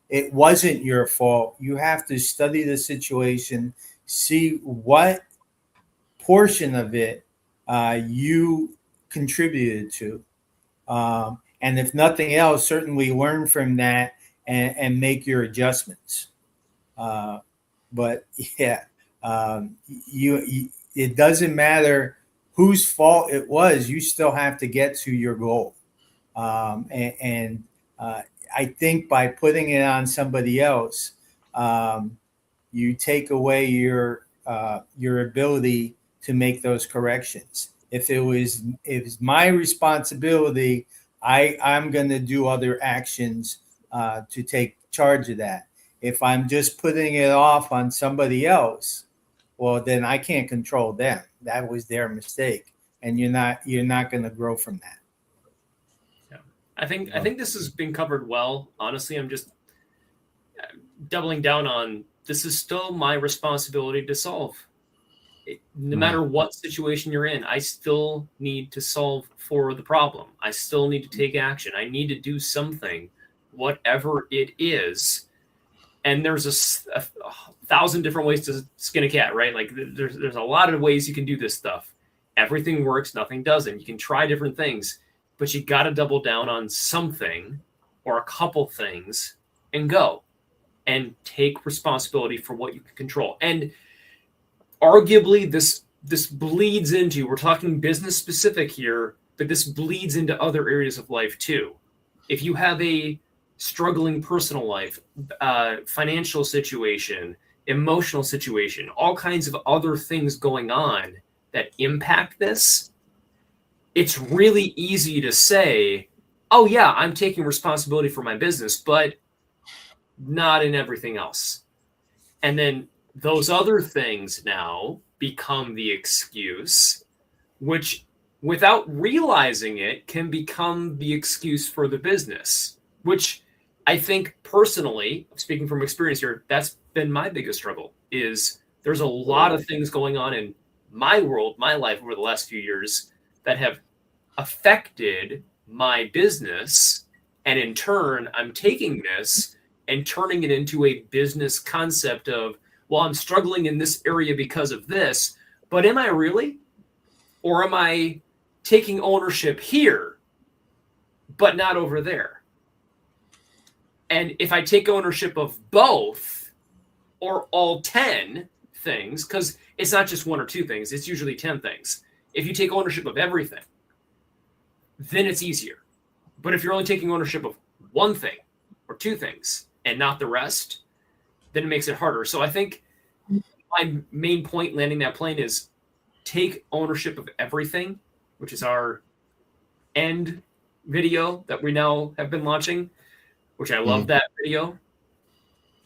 it wasn't your fault, you have to study the situation, see what portion of it you contributed to. And if nothing else, certainly learn from that and make your adjustments. But yeah, it doesn't matter whose fault it was, you still have to get to your goal. I think by putting it on somebody else, you take away your ability to make those corrections. If it was my responsibility, I'm going to do other actions to take charge of that. If I'm just putting it off on somebody else, well, then I can't control them. That was their mistake, and you're not going to grow from that. Yeah, I think this has been covered well. Honestly, I'm just doubling down on this is still my responsibility to solve. No matter what situation you're in, I still need to solve for the problem. I still need to take action. I need to do something, whatever it is. And there's a thousand different ways to skin a cat, right? Like there's a lot of ways you can do this stuff. Everything works, nothing doesn't. You can try different things, but you got to double down on something or a couple things and go and take responsibility for what you can control. And arguably this bleeds into, we're talking business specific here, but this bleeds into other areas of life too. If you have a struggling personal life, financial situation, emotional situation, all kinds of other things going on that impact this, it's really easy to say, oh yeah, I'm taking responsibility for my business, but not in everything else. And then those other things now become the excuse, which without realizing it can become the excuse for the business, which I think personally, speaking from experience here, that's been my biggest struggle. Is there's a lot of things going on in my world, my life over the last few years that have affected my business. And in turn, I'm taking this and turning it into a business concept of, well, I'm struggling in this area because of this, but am I really? Or am I taking ownership here, but not over there? And if I take ownership of both or all 10 things, because it's not just one or two things, it's usually 10 things. If you take ownership of everything, then it's easier. But if you're only taking ownership of one thing or two things and not the rest, then it makes it harder. So I think my main point landing that plane is take ownership of everything, which is our end video that we now have been launching, which I love that video.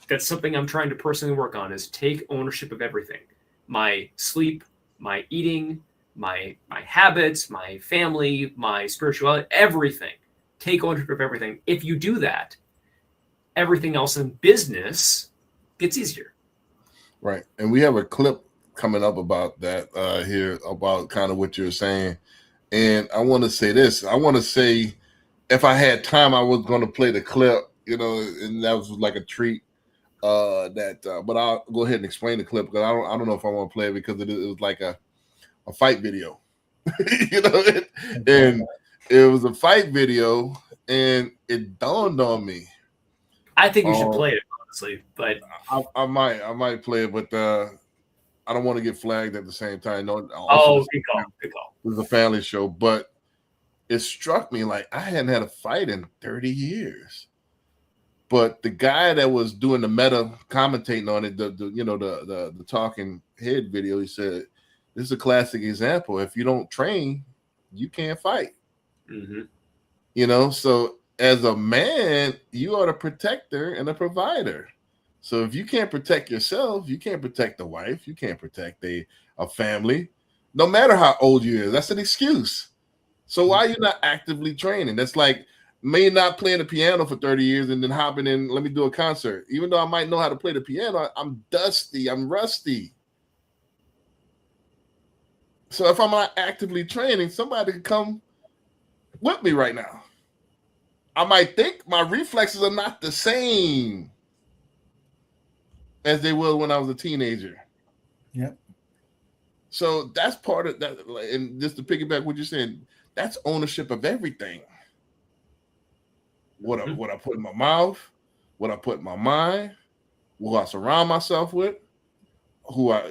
That's something I'm trying to personally work on, is take ownership of everything. My sleep, my eating, my habits, my family, my spirituality, everything. Take ownership of everything. If you do that, everything else in business gets easier. Right. And we have a clip coming up about that here, about kind of what you're saying. And I want to say this. I want to say, if I had time, I was going to play the clip, you know, and that was like a treat. But I'll go ahead and explain the clip, because I don't know if I want to play it, because it was like a fight video, you know, and it was a fight video, and it dawned on me. I think you should play it, honestly, but I might play it, but I don't want to get flagged at the same time. No, good call. Good call. It was a family show, but it struck me like I hadn't had a fight in 30 years. But the guy that was doing the meta commentating on it, the talking head video, he said, "This is a classic example. If you don't train, you can't fight." Mm-hmm. You know, so as a man, you are the protector and a provider. So if you can't protect yourself, you can't protect the wife, you can't protect a family, no matter how old you is. That's an excuse. So why are you not actively training? That's like me not playing the piano for 30 years and then hopping in, let me do a concert. Even though I might know how to play the piano, I'm dusty, I'm rusty. So if I'm not actively training, somebody could come with me right now. I might think my reflexes are not the same as they were when I was a teenager. Yep. So that's part of that. And just to piggyback what you're saying, that's ownership of everything. What I put in my mouth, what I put in my mind, who I surround myself with, who I,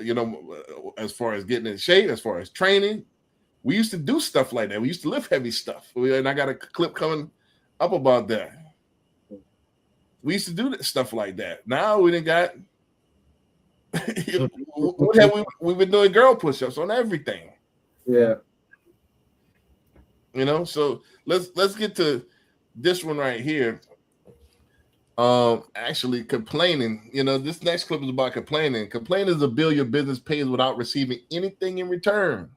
as far as getting in shape, as far as training. We used to do stuff like that. We used to lift heavy stuff. And I got a clip coming up about that. We used to do stuff like that. Now we done got we've been doing girl push-ups on everything. Yeah. So let's get to this one right here. Actually complaining. This next clip is about complaining. Complaining is a bill your business pays without receiving anything in return.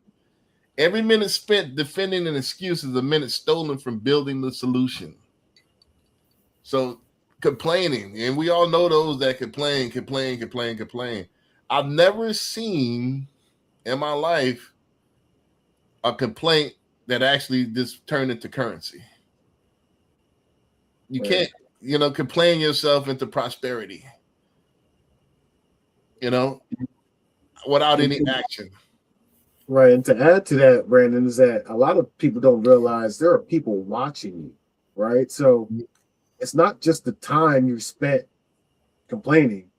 Every minute spent defending an excuse is a minute stolen from building the solution. So complaining, and we all know those that complain. I've never seen in my life a complaint that actually just turned into currency. You can't, complain yourself into prosperity, without any action. Right. And to add to that, Brandon, is that a lot of people don't realize there are people watching you, right? So it's not just the time you spent complaining.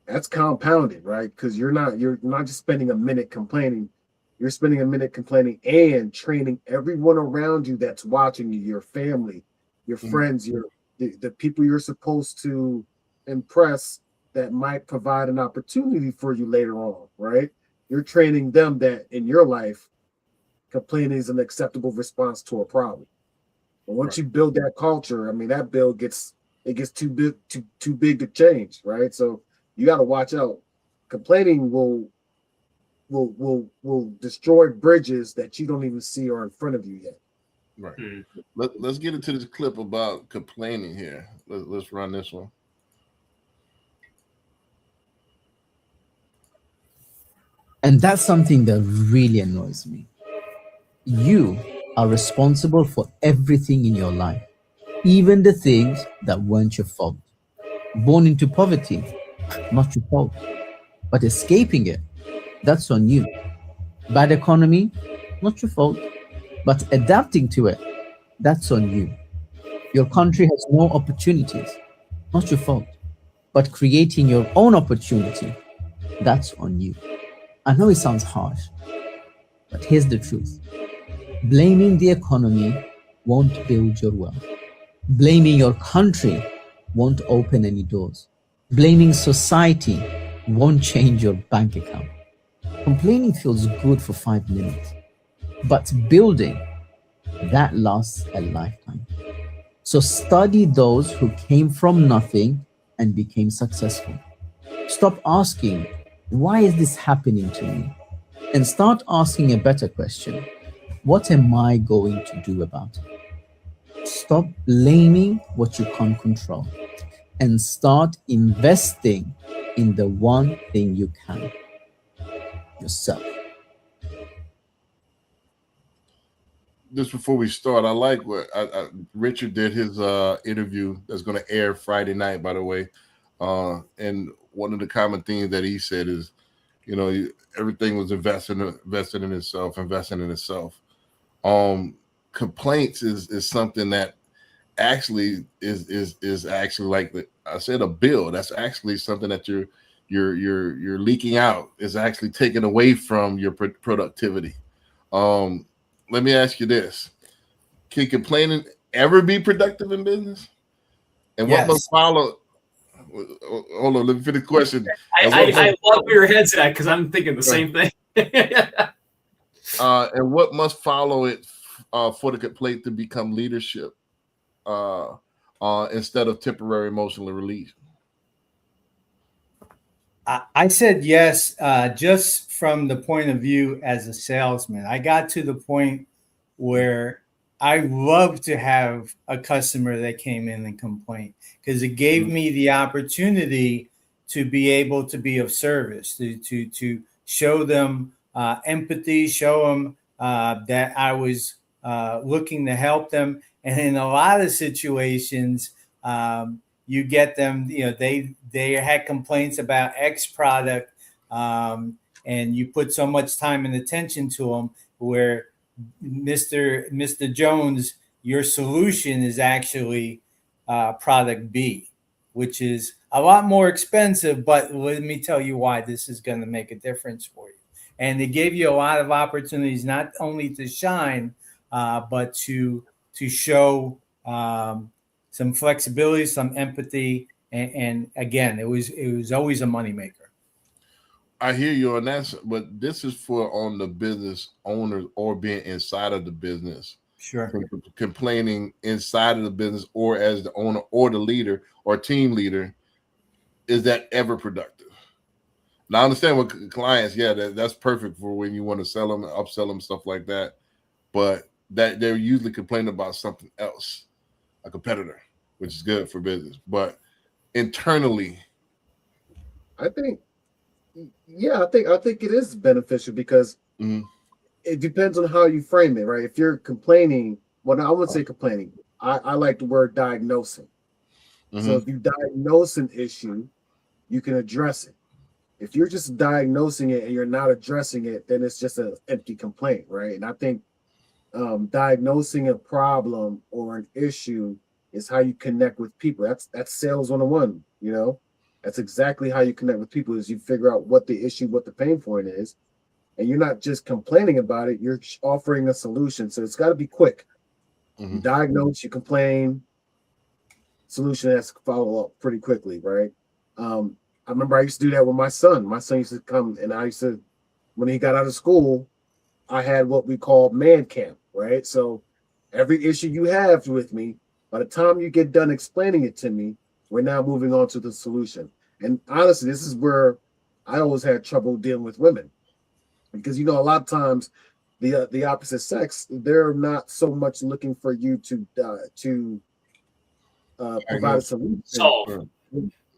That's compounded, right? Because you're not just spending a minute complaining. you're spending a minute complaining and training everyone around you that's watching you, your family, your friends, the people you're supposed to impress that might provide an opportunity for you later on, right? You're training them that in your life, complaining is an acceptable response to a problem. But once you build that culture, I mean, that bill gets too big to change, right? So you got to watch out. Complaining will destroy bridges that you don't even see are in front of you yet. Right. Let's get into this clip about complaining here. Let's run this one. And that's something that really annoys me. You are responsible for everything in your life, even the things that weren't your fault. Born into poverty, not your fault. But escaping it, that's on you. Bad economy, not your fault. But adapting to it, that's on you. Your country has no opportunities, not your fault. But creating your own opportunity, that's on you. I know it sounds harsh, but here's the truth. Blaming the economy won't build your wealth. Blaming your country won't open any doors. Blaming society won't change your bank account. Complaining feels good for 5 minutes, but building, that lasts a lifetime. So study those who came from nothing and became successful. Stop asking, why is this happening to me? And start asking a better question. What am I going to do about it? Stop blaming what you can't control and start investing in the one thing you can, yourself. Just before we start, I like what Richard did his interview that's going to air Friday night, by the way. And one of the common themes that he said is, you know, everything was investing in itself. Complaints is something that actually is actually like I said, a bill. That's actually something that you're leaking out. Is actually taken away from your productivity. Let me ask you this: can complaining ever be productive in business? And what must follow? Hold on, let me finish the question. I love where your head's at because I'm thinking the same thing. And what must follow it for the complaint to become leadership instead of temporary emotional release? I said yes, just from the point of view as a salesman. I got to the point where I love to have a customer that came in and complained because it gave me the opportunity to be able to be of service, to show them empathy, show them that I was looking to help them. And in a lot of situations, you get them, you know, they had complaints about X product, and you put so much time and attention to them where Mr. Jones, your solution is actually product B, which is a lot more expensive, but let me tell you why this is going to make a difference for you. And they gave you a lot of opportunities, not only to shine, but to show some flexibility, some empathy, and again, it was always a moneymaker. I hear you on that, but this is for on the business owner or being inside of the business. Sure. Complaining inside of the business or as the owner or the leader or team leader, is that ever productive? Now I understand what clients, that's perfect for when you want to sell them, upsell them, stuff like that. But that they're usually complaining about something else, a competitor, which is good for business. But internally, I think it is beneficial because it depends on how you frame it, right? If you're complaining, well, I wouldn't say complaining. I like the word diagnosing. So if you diagnose an issue, you can address it. If you're just diagnosing it and you're not addressing it, then it's just an empty complaint, right? And I think diagnosing a problem or an issue is how you connect with people. That's sales 101, you know? That's exactly how you connect with people is you figure out what the issue, what the pain point is, and you're not just complaining about it, you're offering a solution. So it's got to be quick. You diagnose, you complain, solution has to follow up pretty quickly, right? I remember I used to do that with my son. My son used to come, and I used to, when he got out of school, I had what we call man camp, right? So every issue you have with me, by the time you get done explaining it to me, we're now moving on to the solution. And honestly, this is where I always had trouble dealing with women, because a lot of times the opposite sex, they're not so much looking for you to provide a solution. Solve.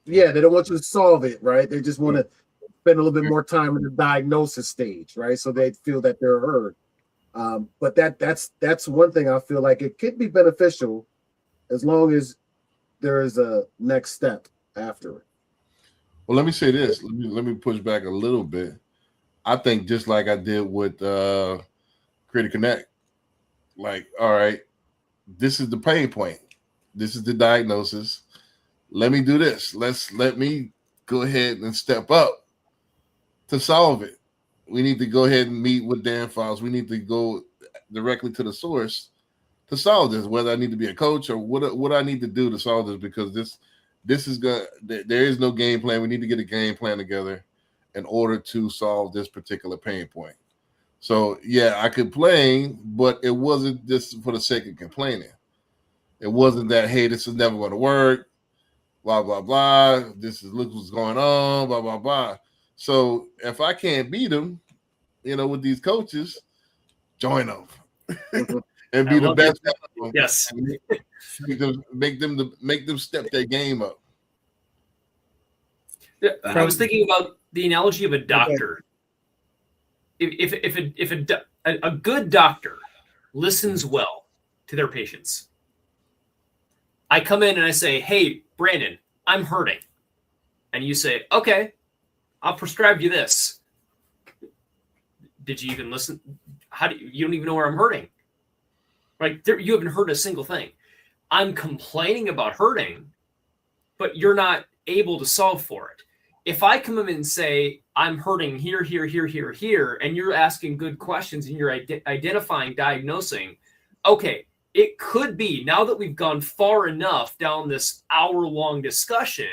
Yeah, they don't want you to solve it, right? They just want to spend a little bit more time in the diagnosis stage, right? So they feel that they're heard. But that's one thing I feel like it could be beneficial as long as there is a next step after it. Well, let me say this. Let me push back a little bit. I think just like I did with Creative Connect, like, all right, this is the pain point. This is the diagnosis. Let me do this. Let me go ahead and step up to solve it. We need to go ahead and meet with Dan Files. We need to go directly to the source to solve this, whether I need to be a coach or what I need to do to solve this, because this is good. There is no game plan. We need to get a game plan together in order to solve this particular pain point. So yeah, I complain, but it wasn't just for the sake of complaining. It wasn't that, hey, this is never going to work, blah, blah, blah. Look what's going on, blah, blah, blah. So if I can't beat them, with these coaches, join them and be the best. Yes. Make them step their game up. I was thinking about the analogy of a doctor. If a good doctor listens well to their patients, I come in and I say, "Hey, Brandon, I'm hurting," and you say, "Okay, I'll prescribe you this." Did you even listen? You don't even know where I'm hurting? Right? You haven't heard a single thing. I'm complaining about hurting, but you're not able to solve for it. If I come in and say, I'm hurting here, and you're asking good questions and you're identifying, diagnosing, okay, it could be, now that we've gone far enough down this hour-long discussion,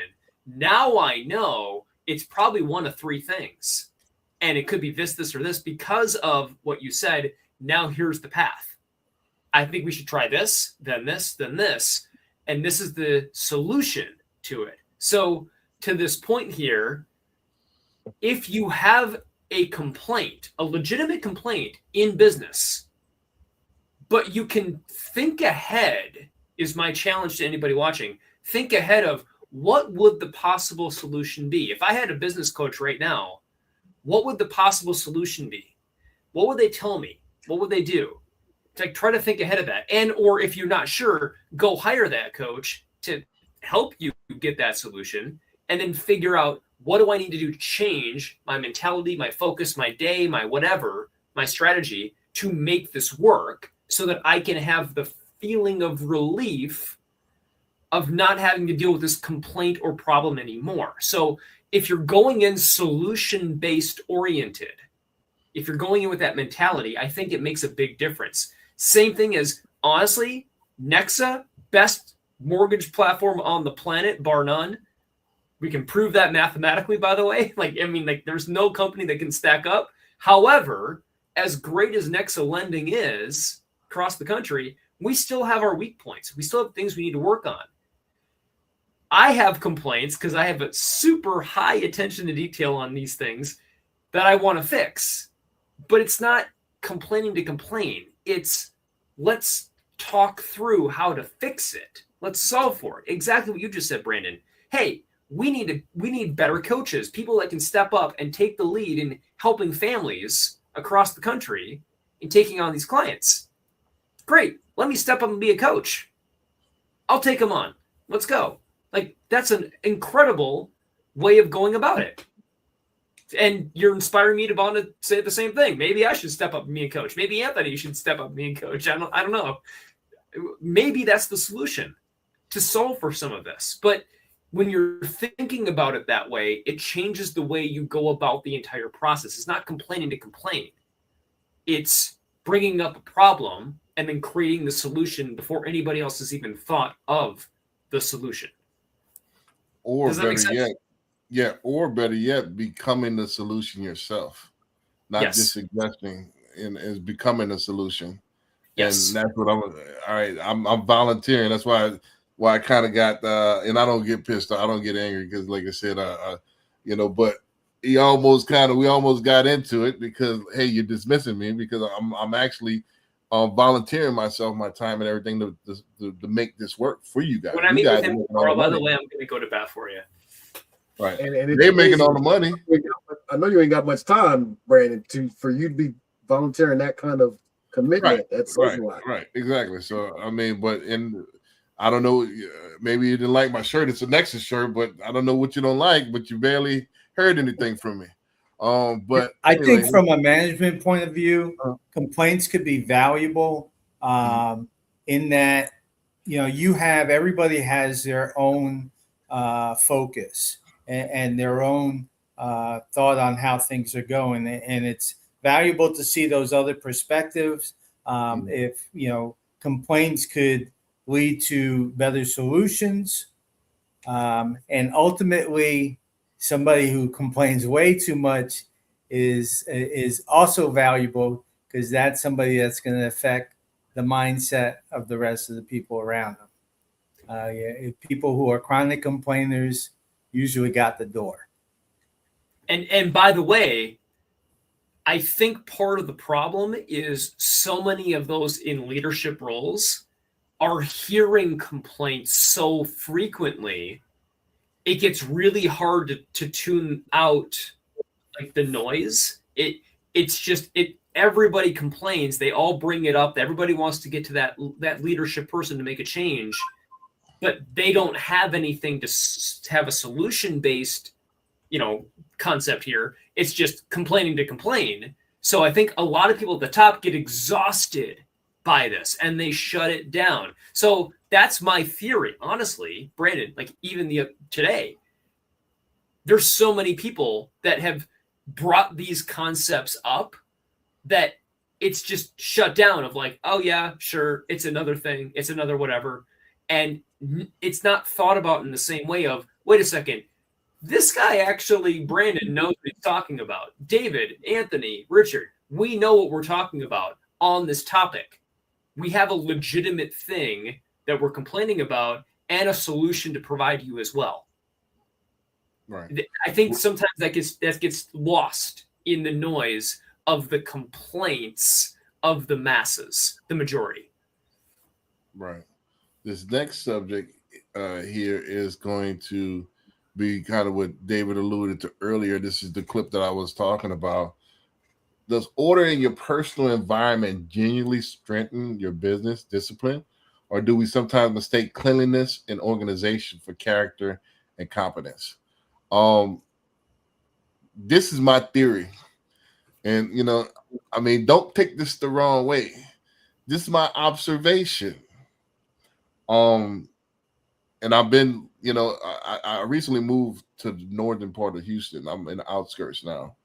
now I know it's probably one of three things. And it could be this, or this because of what you said. Now here's the path. I think we should try this, then this, then this. And this is the solution to it. So to this point here, if you have a complaint, a legitimate complaint in business, but you can think ahead, is my challenge to anybody watching. Think ahead of what would the possible solution be? If I had a business coach right now, what would the possible solution be? What would they tell me? What would they do? To try to think ahead of that. And or if you're not sure, go hire that coach to help you get that solution, and then figure out, what do I need to do to change my mentality, my focus, my day, my whatever, my strategy to make this work so that I can have the feeling of relief of not having to deal with this complaint or problem anymore. So if you're going in solution-based oriented, if you're going in with that mentality, I think it makes a big difference. Same thing as, honestly, Nexa, best mortgage platform on the planet, bar none. We can prove that mathematically, by the way. There's no company that can stack up. However, as great as Nexa lending is across the country, we still have our weak points. We still have things we need to work on. I have complaints because I have a super high attention to detail on these things that I want to fix. But it's not complaining to complain. It's, let's talk through how to fix it. Let's solve for it. Exactly what you just said, Brandon. Hey, we need better coaches, people that can step up and take the lead in helping families across the country in taking on these clients. Great. Let me step up and be a coach. I'll take them on. Let's go. That's an incredible way of going about it. And you're inspiring me to want to say the same thing. Maybe I should step up and be a coach. Maybe Anthony should step up and be a coach. I don't know. Maybe that's the solution to solve for some of this. But when you're thinking about it that way, it changes the way you go about the entire process. It's not complaining to complain. It's bringing up a problem and then creating the solution before anybody else has even thought of the solution. Or Does that make better sense? yet, or better yet, becoming the solution yourself, not Yes. just suggesting, and is becoming a solution. Yes. And that's what I'm. All right, I'm volunteering. That's why I kind of got, and I don't get pissed off. I don't get angry because, like I said, but we almost got into it because, hey, you're dismissing me because I'm actually volunteering myself, my time, and everything to make this work for you guys. When I You meet guys with him are making all tomorrow, by the money. way, I'm going to go to bat for you. Right. And it's They're making amazing. all the money. I know you ain't got much time, Brandon, for you to be volunteering that kind of commitment. Right. That's Right. a lot. Right. Exactly. So I mean, I don't know. Maybe you didn't like my shirt. It's a Nexus shirt, but I don't know what you don't like. But you barely heard anything from me. But I anyway, think from a management point of view, complaints could be valuable in that, everybody has their own focus and their own thought on how things are going. And it's valuable to see those other perspectives. If, complaints could lead to better solutions. And ultimately, somebody who complains way too much is also valuable because that's somebody that's going to affect the mindset of the rest of the people around them. People who are chronic complainers usually got the door. And by the way, I think part of the problem is so many of those in leadership roles are hearing complaints so frequently, it gets really hard to tune out like the noise. Everybody complains, they all bring it up, everybody wants to get to that leadership person to make a change, but they don't have anything to have a solution based concept here. It's just complaining to complain. So I think a lot of people at the top get exhausted by this and they shut it down. So that's my theory, honestly, Brandon. Like even today, there's so many people that have brought these concepts up that it's just shut down of like, oh yeah, sure, it's another thing, it's another whatever, and it's not thought about in the same way of, wait a second, this guy actually, Brandon, knows what he's talking about. David, Anthony, Richard, we know what we're talking about on this topic. We have a legitimate thing that we're complaining about and a solution to provide you as well. Right. I think sometimes that gets lost in the noise of the complaints of the masses, the majority. Right. This next subject here is going to be kind of what David alluded to earlier. This is the clip that I was talking about. Does order in your personal environment genuinely strengthen your business discipline, or do we sometimes mistake cleanliness and organization for character and competence? This is my theory, and don't take this the wrong way. This is my observation. And I've been, I recently moved to the northern part of Houston. I'm in the outskirts now.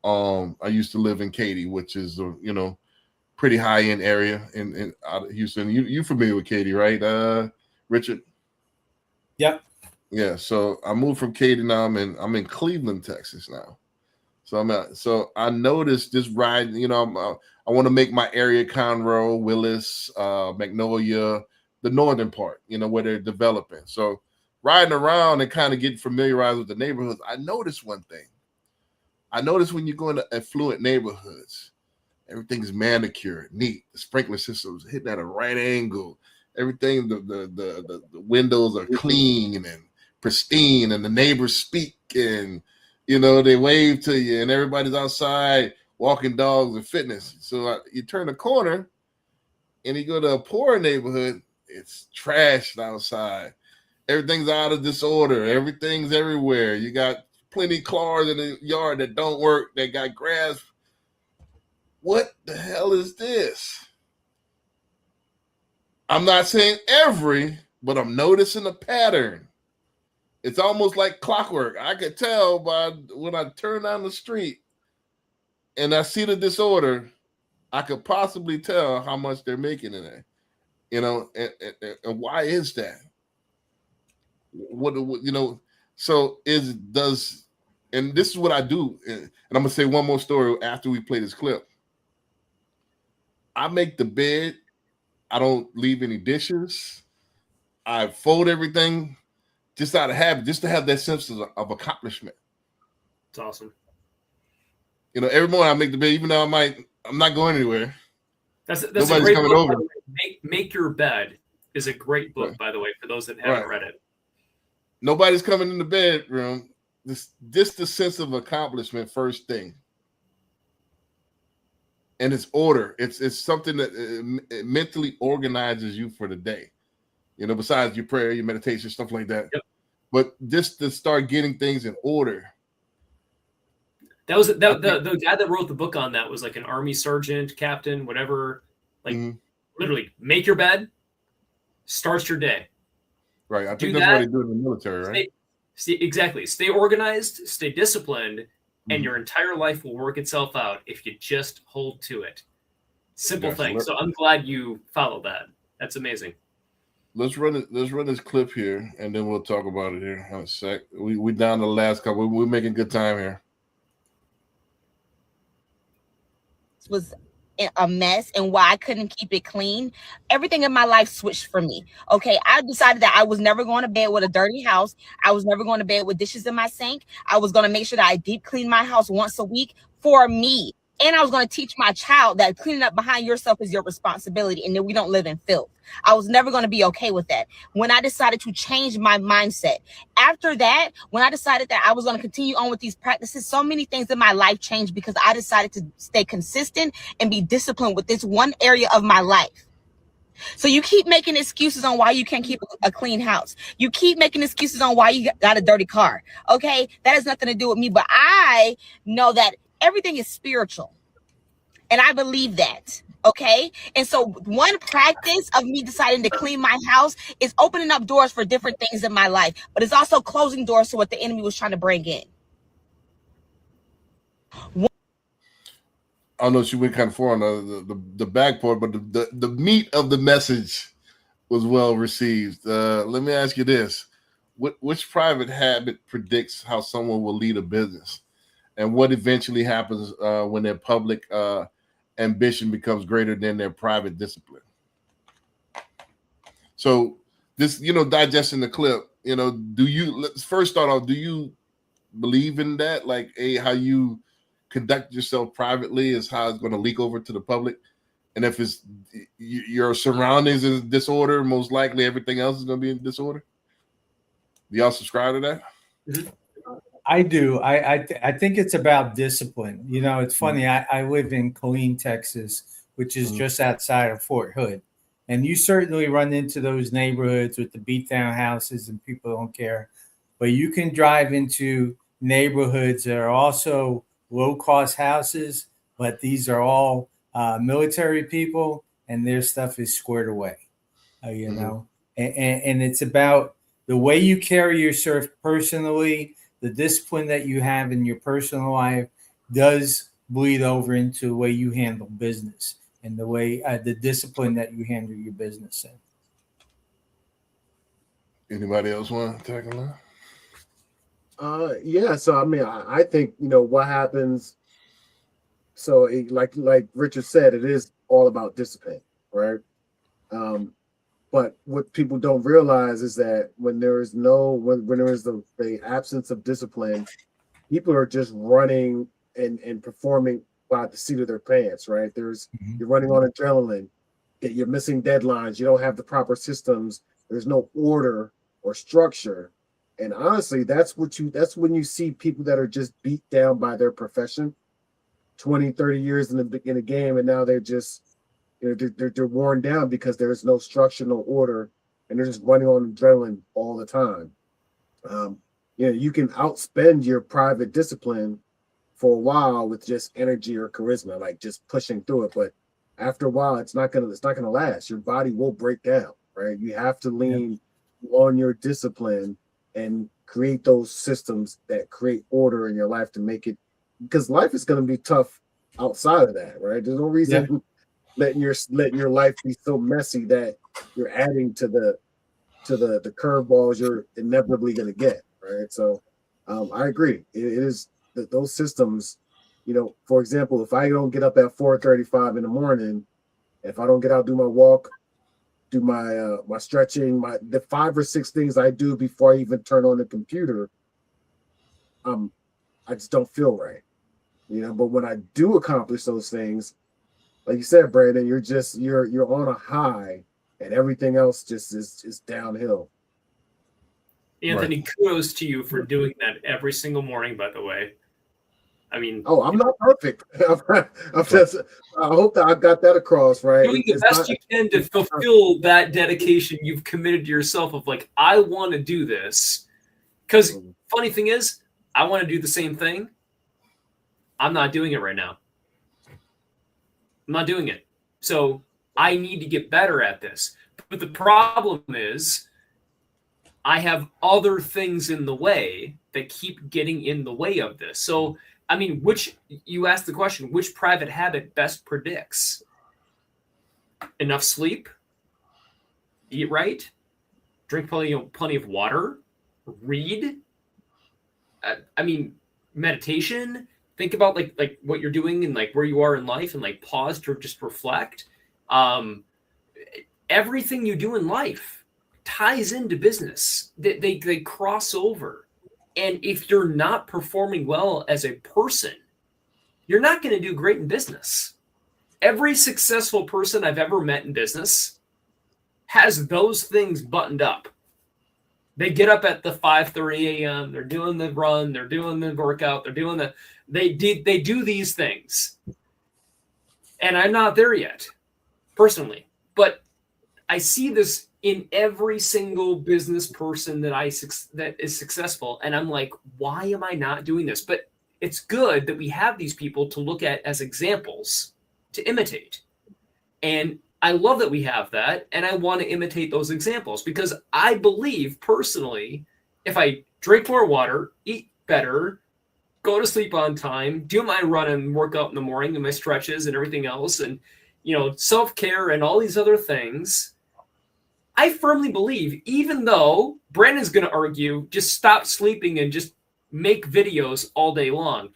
I used to live in Katy, which is a, pretty high end area in out of Houston. You familiar with Katy, right, Richard? Yep. Yeah. So I moved from Katy now. I'm in Cleveland, Texas now. So I noticed this ride. I want to make my area Conroe, Willis, Magnolia, the northern part, where they're developing. So riding around and kind of getting familiarized with the neighborhoods, I noticed one thing. I noticed when you go into affluent neighborhoods, everything's manicured, neat. The sprinkler system's hitting at a right angle. Everything, the windows are clean and pristine, and the neighbors speak, and they wave to you, and everybody's outside walking dogs and fitness. So you turn a corner, and you go to a poor neighborhood. It's trashed outside. Everything's out of disorder. Everything's everywhere. You got plenty of cars in the yard that don't work. They got grass. What the hell is this? I'm not saying every, but I'm noticing a pattern. It's almost like clockwork. I could tell by when I turn down the street and I see the disorder, I could possibly tell how much they're making in there. You know, and why is that? What you know? So and this is what I do. And I'm gonna say one more story after we play this clip. I make the bed. I don't leave any dishes. I fold everything just out of habit, just to have that sense of accomplishment. It's awesome. You know, every morning I make the bed, even though I'm not going anywhere. That's Nobody's a great coming book. over. By the way. Make Your Bed is a great book, Right. by the way, for those that haven't Right. read it. Nobody's coming in the bedroom. Just the sense of accomplishment first thing. And it's order. It's something that it mentally organizes you for the day. You know, besides your prayer, your meditation, stuff like that. Yep. But just to start getting things in order. That was the guy that wrote the book on that was like an army sergeant, captain, whatever. Like literally, make your bed, starts your day. Right. I Do think that's that. what they do in the military, right? Exactly. Stay organized, stay disciplined, Mm-hmm. and your entire life will work itself out if you just hold to it. Simple Yes, thing. So I'm glad you followed that. That's amazing. Let's run this clip here, and then we'll talk about it here in a sec. We down to the last couple. We're making good time here. Was a mess and why I couldn't keep it clean, everything in my life switched for me. Okay, I decided that I was never going to bed with a dirty house. I was never going to bed with dishes in my sink. I was going to make sure that I deep clean my house once a week for me. And I was going to teach my child that cleaning up behind yourself is your responsibility and that we don't live in filth. I was never going to be okay with that. When I decided to change my mindset, after that, when I decided that I was going to continue on with these practices, so many things in my life changed because I decided to stay consistent and be disciplined with this one area of my life. So you keep making excuses on why you can't keep a clean house. You keep making excuses on why you got a dirty car. Okay, that has nothing to do with me, but I know that everything is spiritual. And I believe that. Okay. And so one practice of me deciding to clean my house is opening up doors for different things in my life, but it's also closing doors to what the enemy was trying to bring in. I don't know if she went kind of far on the back part, but the meat of the message was well received. Let me ask you this. Which private habit predicts how someone will lead a business? And what eventually happens when their public ambition becomes greater than their private discipline? So this, digesting the clip, let's first start off, do you believe in that? Like, how you conduct yourself privately is how it's going to leak over to the public? And if it's your surroundings is in disorder, most likely everything else is going to be in disorder? Do y'all subscribe to that? Mm-hmm. I do. I think it's about discipline. It's funny. I live in Killeen, Texas, which is just outside of Fort Hood. And you certainly run into those neighborhoods with the beat down houses and people don't care. But you can drive into neighborhoods that are also low cost houses, but these are all military people and their stuff is squared away, and it's about the way you carry yourself personally. The discipline that you have in your personal life does bleed over into the way you handle business and the way the discipline that you handle your business in. Anybody else want to tackle that? Yeah. So I mean, I think what happens. So like Richard said, it is all about discipline, right? But what people don't realize is that when there is the absence of discipline, people are just running and performing by the seat of their pants, right? You're running on adrenaline, you're missing deadlines, you don't have the proper systems, there's no order or structure. And honestly, that's when you see people that are just beat down by their profession, 20, 30 years in the game, and now they're just they're worn down because there is no structure, no order, and they're just running on adrenaline all the time. You can outspend your private discipline for a while with just energy or charisma, like just pushing through it. But after a while, it's not gonna last. Your body will break down, right? You have to lean on your discipline and create those systems that create order in your life to make it, because life is going to be tough outside of that, right? There's no reason letting your life be so messy that you're adding to the curveballs you're inevitably going to get, right? So I agree. It is that those systems, you know, for example, if I don't get up at 4:35 in the morning, if I don't get out, do my walk, do my my stretching, the 5 or 6 things I do before I even turn on the computer, I just don't feel right, you know. But when I do accomplish those things, like you said, Brandon, you're on a high, and everything else just is downhill. Anthony, kudos to you for doing that every single morning, by the way. I mean, I'm not perfect. I hope that I got that across, right? Doing the best you can to fulfill that dedication you've committed to yourself of like, I want to do this. Because funny thing is, I want to do the same thing. I'm not doing it right now. I'm not doing it. So I need to get better at this. But the problem is I have other things in the way that keep getting in the way of this. So, I mean, you asked the question, which private habit best predicts? Enough sleep, eat right, drink plenty of water, read. I mean, meditation. Think about like what you're doing and like where you are in life, and like pause to just reflect. Everything you do in life ties into business. They cross over. And if you're not performing well as a person, you're not going to do great in business. Every successful person I've ever met in business has those things buttoned up. They get up at the 5:30 a.m. They're doing the run. They're doing the workout. They do these things. And I'm not there yet, personally. But I see this in every single business person that is successful. And I'm like, why am I not doing this? But it's good that we have these people to look at as examples to imitate. And I love that we have that. And I want to imitate those examples because I believe personally, if I drink more water, eat better, go to sleep on time, do my run and workout in the morning and my stretches and everything else, and, you know, self-care and all these other things, I firmly believe, even though Brandon's going to argue, just stop sleeping and just make videos all day long.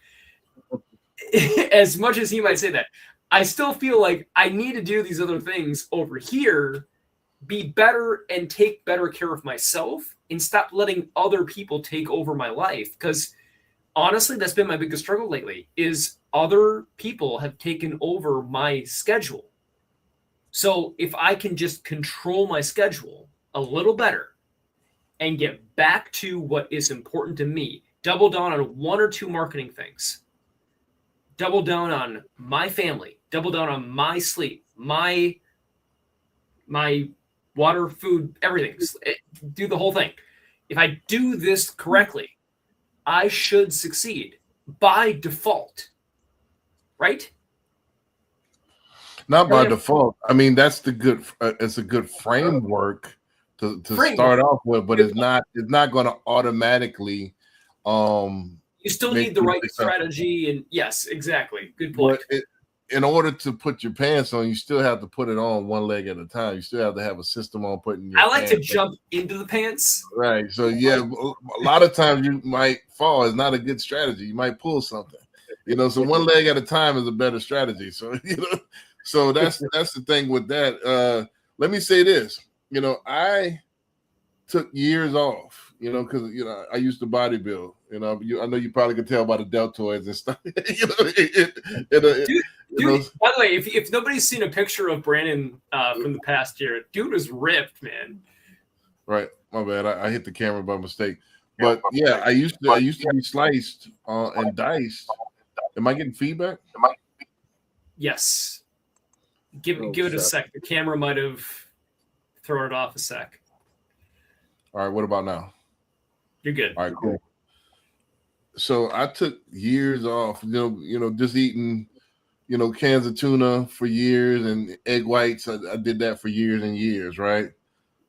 As much as he might say that, I still feel like I need to do these other things over here, be better and take better care of myself and stop letting other people take over my life. Because honestly, that's been my biggest struggle lately is other people have taken over my schedule. So if I can just control my schedule a little better and get back to what is important to me, double down on 1 or 2 marketing things, double down on my family, double down on my sleep, my water, food, everything, do the whole thing. If I do this correctly, I should succeed by default, right? Not by default. I mean, that's it's a good framework to start off with, but it's not going to automatically. You still need the right strategy, and yes, exactly. Good point. But in order to put your pants on, you still have to put it on one leg at a time. You still have to have a system on putting your I like to pants jump into the pants. Right. So yeah, a lot of times you might fall. It's not a good strategy. You might pull something. You know, so one leg at a time is a better strategy. So so that's the thing with that. Let me say this. You know, I took years off. You know, because I used to bodybuild. You know, I know you probably could tell by the deltoids and stuff. Dude, by the way, if nobody's seen a picture of Brandon from the past year, dude was ripped, man. Right, my bad. I hit the camera by mistake. But yeah, I used to be sliced and diced. Am I getting feedback? Yes. Give it a sec. The camera might have thrown it off a sec. All right. What about now? You're good. All right, cool. So I took years off, just eating, cans of tuna for years and egg whites. I did that for years and years, right?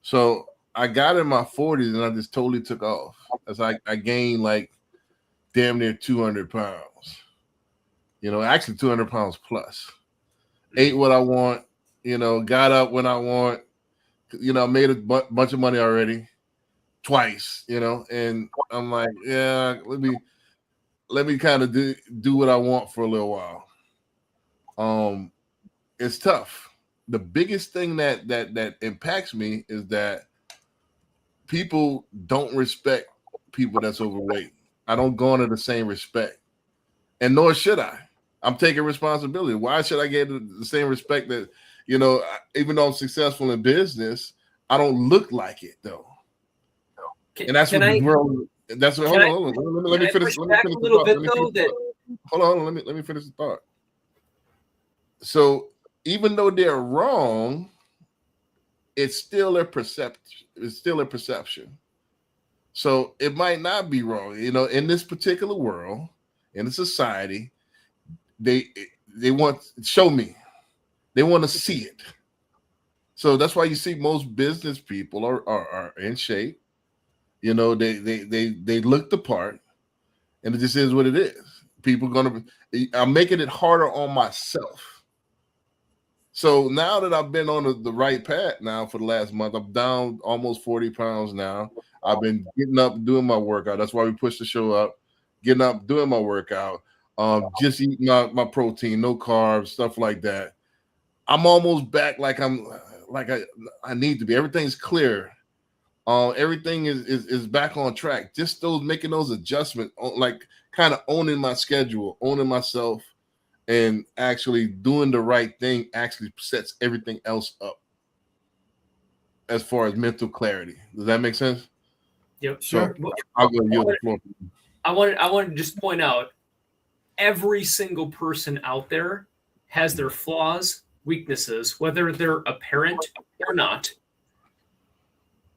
So I got in my 40s and I just totally took off. As I gained like damn near 200 pounds. You know, actually 200 pounds plus. Ate what I want, you know, got up when I want, you know, made a bunch of money already twice, you know, and I'm like, yeah, let me kind of do what I want for a little while. It's tough. The biggest thing that impacts me is that people don't respect people that's overweight. I don't go into the same respect, and nor should I. I'm taking responsibility. Why should I get the same respect that, you know, even though I'm successful in business, I don't look like it though. And that's what hold on. Let me finish the thought. Let me finish the thought. So even though they're wrong, it's still a perception. It's still a perception. So it might not be wrong. You know, in this particular world, in the society, they want show me. They want to see it. So that's why you see most business people are in shape. You know, they look the part, and it just is what it is. I'm making it harder on myself. So now that I've been on the right path now for the last month, I'm down almost 40 pounds now. I've been getting up, doing my workout. That's why we pushed the show up, getting up, doing my workout, just eating my protein, no carbs, stuff like that. I'm almost back like I need to be. Everything's clear. Everything is back on track. Just making those adjustments, like kind of owning my schedule, owning myself, and actually doing the right thing actually sets everything else up as far as mental clarity. Does that make sense? Yep. Sure. So I'll go yield the floor. I want to just point out, every single person out there has their flaws, weaknesses, whether they're apparent or not.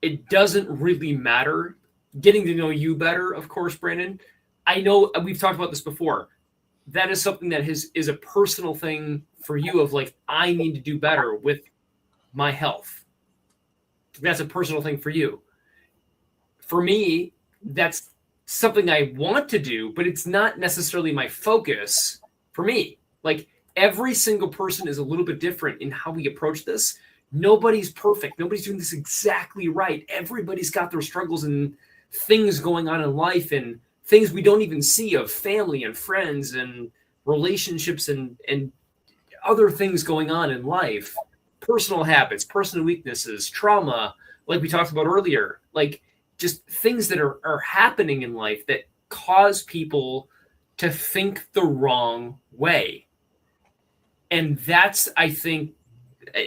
It doesn't really matter. Getting to know you better, of course, Brandon. I know we've talked about this before. That is something that is a personal thing for you of like, I need to do better with my health. That's a personal thing for you. For me, that's something I want to do, but it's not necessarily my focus for me. Like, every single person is a little bit different in how we approach this. Nobody's perfect. Nobody's doing this exactly right. Everybody's got their struggles and things going on in life and things we don't even see of family and friends and relationships and other things going on in life. Personal habits, personal weaknesses, trauma, like we talked about earlier, like just things that are happening in life that cause people to think the wrong way. And that's, I think,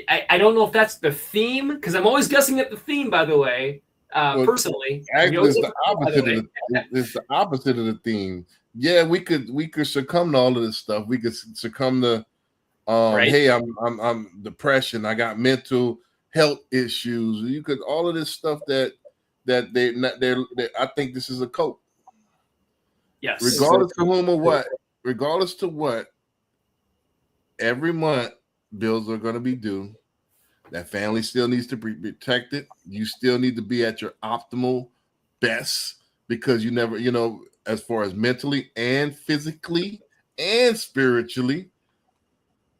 I don't know if that's the theme, because I'm always guessing at the theme, by the way, personally. Actually, it's the opposite of the theme. Yeah, we could succumb to all of this stuff. We could succumb to, right. Hey, I'm depression. I got mental health issues. You could all of this stuff that I think this is a cope. Yes. Regardless to whom or what, regardless to what, every month bills are going to be due. That family still needs to be protected. You still need to be at your optimal best, because you never, as far as mentally and physically and spiritually.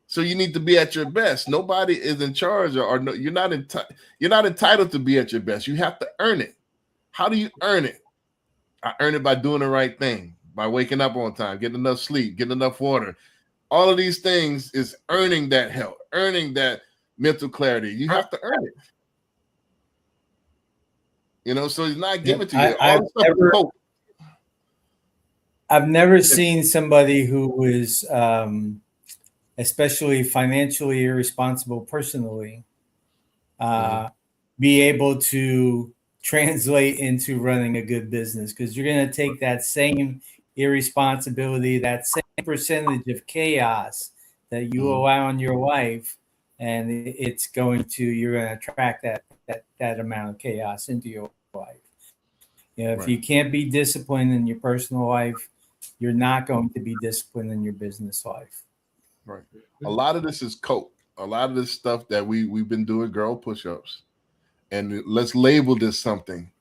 So you need to be at your best. Nobody is in charge, or no, you're not entitled to be at your best. You have to earn it. How do you earn it? I earn it by doing the right thing, by waking up on time, getting enough sleep, getting enough water. All of these things is earning that health, earning that mental clarity. You have to earn it. So he's not giving it to you. I've never seen somebody who was especially financially irresponsible personally be able to translate into running a good business, because you're going to take that same irresponsibility, that same percentage of chaos that you allow in your life, and you're going to attract that amount of chaos into your life. If you can't be disciplined in your personal life, you're not going to be disciplined in your business life. Right. A lot of this is cope. A lot of this stuff that we've been doing, girl push-ups, and let's label this something.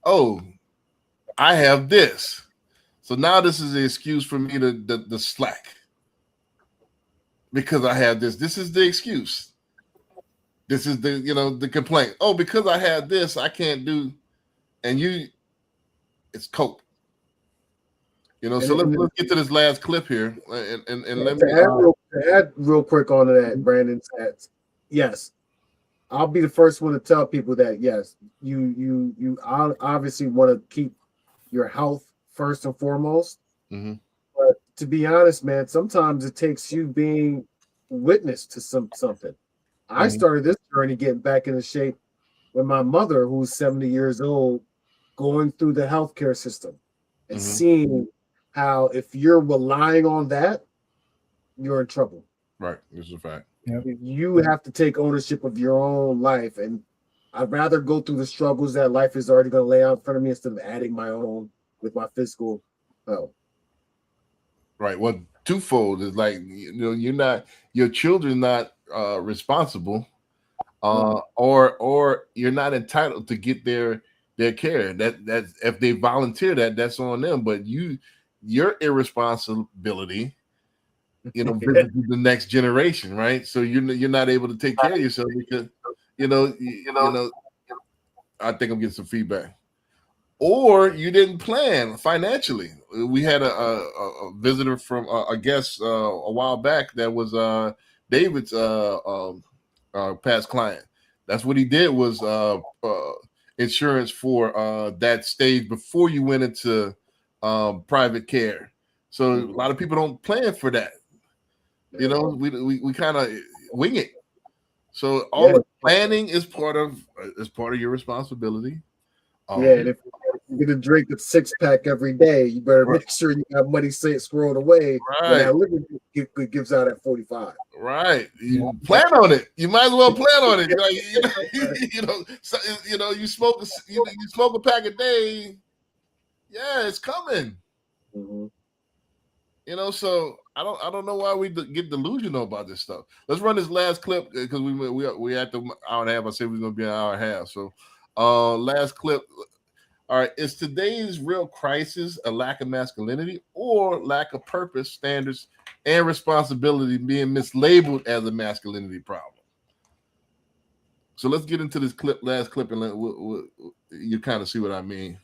Oh, I have this. So now this is the excuse for me to slack because I have this. This is the excuse. This is the complaint. Oh, because I have this, I can't do. And it's cope. So let's get to this last clip here, and let me add real quick on to that. Brandon said, yes, I'll be the first one to tell people that yes, you obviously want to keep your health first and foremost. Mm-hmm. But to be honest, man, sometimes it takes you being witness to something. I started this journey getting back into shape with my mother, who's 70 years old, going through the healthcare system and seeing how if you're relying on that, you're in trouble. Right. This is a fact. You have to take ownership of your own life. And I'd rather go through the struggles that life is already going to lay out in front of me instead of adding my own with my physical health. Right. Well, twofold is like, your children not responsible, or you're not entitled to get their care. That if they volunteer that's on them. But your irresponsibility, visits the next generation, right? So you're not able to take care of yourself because I think I'm getting some feedback. Or you didn't plan financially. We had a visitor from a guest a while back that was David's past client. That's what he did was insurance for that stage before you went into private care. So a lot of people don't plan for that. We kind of wing it. So all the planning is part of your responsibility. And if you're gonna drink a 6-pack every day, you better make sure you have money squirred away. Right. That liquor gives out at 45. Right. You plan on it. You might as well plan on it. You smoke a pack a day. Yeah, it's coming. So I don't know why we get delusional about this stuff. Let's run this last clip because we at the hour and a half. I said we're gonna be an hour and a half. So last clip. All right, is today's real crisis a lack of masculinity or lack of purpose, standards, and responsibility being mislabeled as a masculinity problem? So let's get into this last clip, and you kind of see what I mean.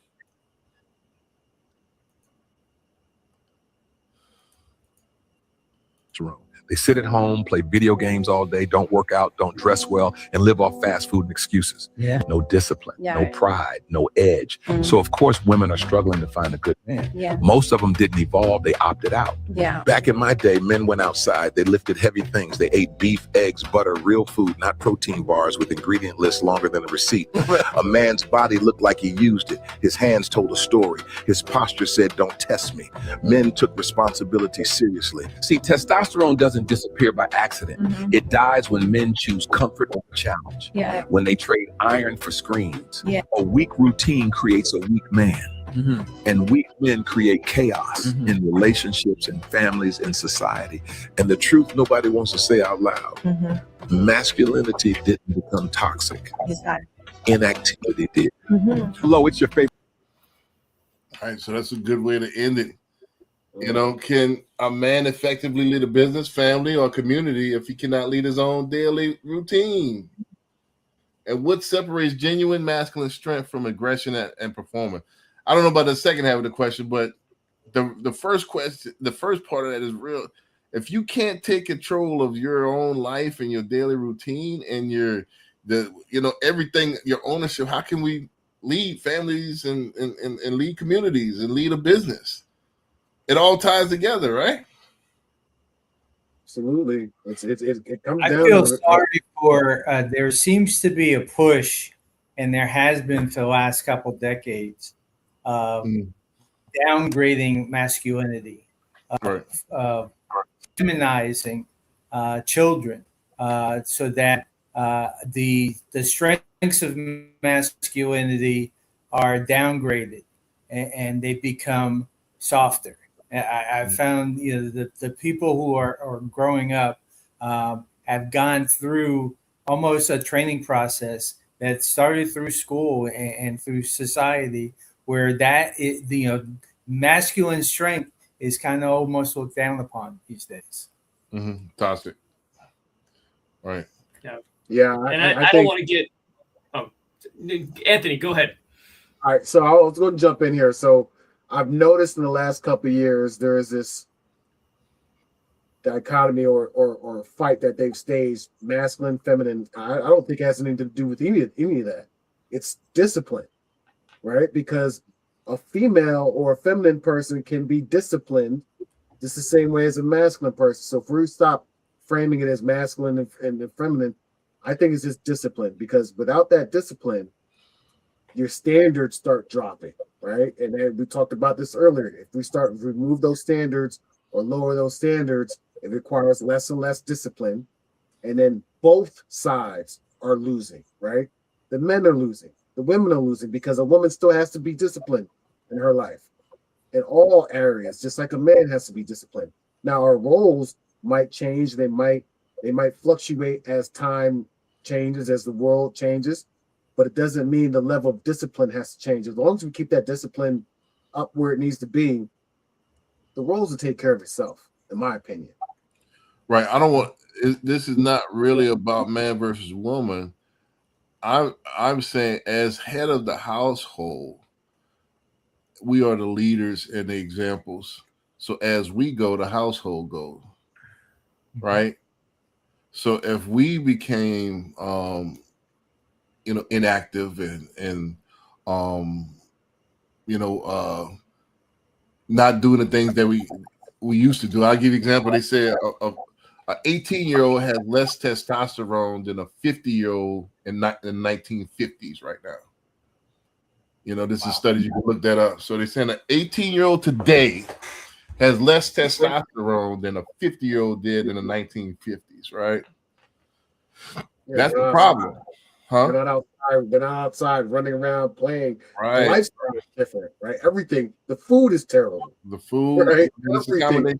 Room. They sit at home, play video games all day, don't work out, don't dress well, and live off fast food and excuses. Yeah. No discipline, no pride, no edge. So of course women are struggling to find a good man. Yeah. Most of them didn't evolve, they opted out. Yeah. Back in my day, men went outside, they lifted heavy things, they ate beef, eggs, butter, real food, not protein bars with ingredient lists longer than a receipt. A man's body looked like he used it. His hands told a story. His posture said, don't test me. Men took responsibility seriously. See, testosterone doesn't disappear by accident. It dies when men choose comfort over challenge. Yeah. When they trade iron for screens. Yeah. A weak routine creates a weak man. And weak men create chaos in relationships and families and society. And the truth nobody wants to say out loud. Masculinity didn't become toxic. Inactivity did. Hello, it's your favorite. All right, so that's a good way to end it. Can a man effectively lead a business, family, or community if he cannot lead his own daily routine? And what separates genuine masculine strength from aggression and performance? I don't know about the second half of the question, but the first question, the first part of that is real. If you can't take control of your own life and your daily routine and everything, your ownership, how can we lead families and lead communities and lead a business? It all ties together, right? Absolutely. It comes I down feel to sorry for there seems to be a push, and there has been for the last couple decades, of downgrading masculinity, feminizing children, so that the strengths of masculinity are downgraded and they become softer. I found the people who are growing up have gone through almost a training process that started through school and through society, where that is, masculine strength is kind of almost looked down upon these days. Toxic. Right. Yeah, And I I don't think. want to get. Oh, Anthony, go ahead. All right, so I was going to jump in here. So I've noticed in the last couple of years there is this dichotomy or fight that they've staged, masculine, feminine. I don't think it has anything to do with any of that. It's discipline, right? Because a female or a feminine person can be disciplined just the same way as a masculine person. So if we stop framing it as masculine and feminine, I think it's just discipline, because without that discipline, your standards start dropping, right? And then we talked about this earlier. If we start to remove those standards or lower those standards, it requires less and less discipline. And then both sides are losing, right? The men are losing, the women are losing, because a woman still has to be disciplined in her life in all areas, just like a man has to be disciplined. Now our roles might change, they might fluctuate as time changes, as the world changes, but it doesn't mean the level of discipline has to change. As long as we keep that discipline up where it needs to be, the roles will take care of itself, in my opinion. Right. This is not really about man versus woman. I'm saying, as head of the household, we are the leaders and the examples. So as we go, the household goes. Right. So if we became inactive and not doing the things that we used to do. I'll give you an example. They say an 18-year-old has less testosterone than a 50-year-old in the 1950s right now. This is studies, you can look that up. So they're saying an 18-year-old today has less testosterone than a 50-year-old did in the 1950s, right? Yeah, that's the problem. Huh? They're not outside running around playing. Right. The lifestyle is different, right? Everything. The food is terrible. The food, right? it's a combination.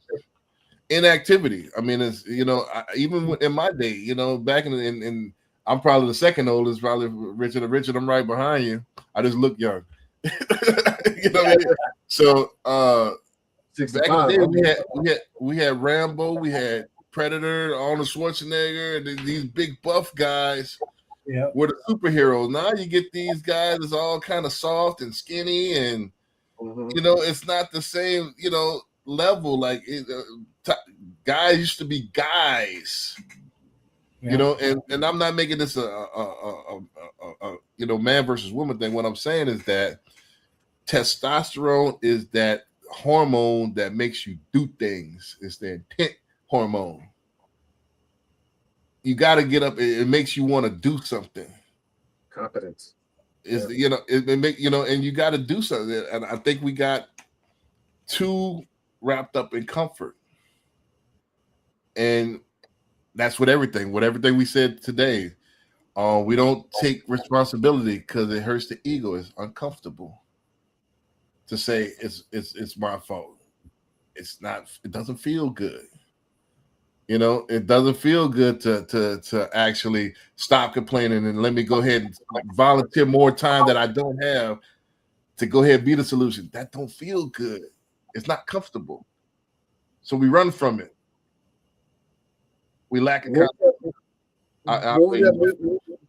Inactivity. I mean, it's even in my day, back in I'm probably the second oldest, probably Richard. Richard, I'm right behind you. I just look young. What I mean? So back in the day, we had Rambo, we had Predator, Arnold Schwarzenegger, and these big buff guys. Yeah, were the superheroes. Now you get these guys that's all kind of soft and skinny, and it's not the same level. Like guys used to be guys, and I'm not making this a man versus woman thing. What I'm saying is that testosterone is that hormone that makes you do things. It's the intent hormone. You got to get up. It makes you want to do something. Competence. Is it make and you got to do something. And I think we got too wrapped up in comfort, and that's what everything we said today. We don't take responsibility because it hurts the ego. It's uncomfortable to say it's my fault. It's not. It doesn't feel good. It doesn't feel good to actually stop complaining and let me go ahead and volunteer more time that I don't have to go ahead and be the solution. That don't feel good. It's not comfortable. So we run from it. We lack What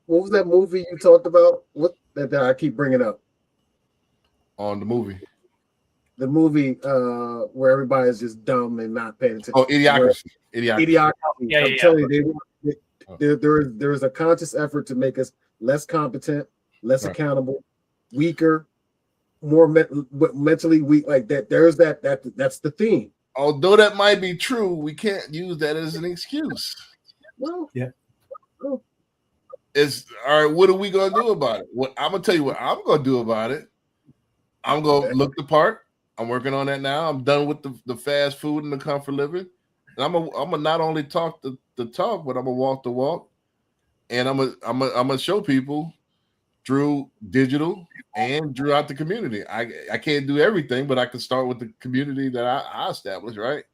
was that movie you talked about? What that I keep bringing up? On the movie. The movie where everybody's just dumb and not paying attention. Oh, Idiocracy. Idiocracy. Yeah, I'm telling you, there's a conscious effort to make us less competent, less accountable, weaker, more mentally weak. Like that. There's that's the theme. Although that might be true, we can't use that as an excuse. Well, yeah. It's all right. What are we gonna do about it? I'm gonna tell you what I'm gonna do about it. I'm gonna look the part. I'm working on that now. I'm done with the fast food and the comfort living. And I'm gonna not only talk the talk, but I'm gonna walk the walk. And I'm gonna show people through digital and throughout the community. I can't do everything, but I can start with the community that I established, right?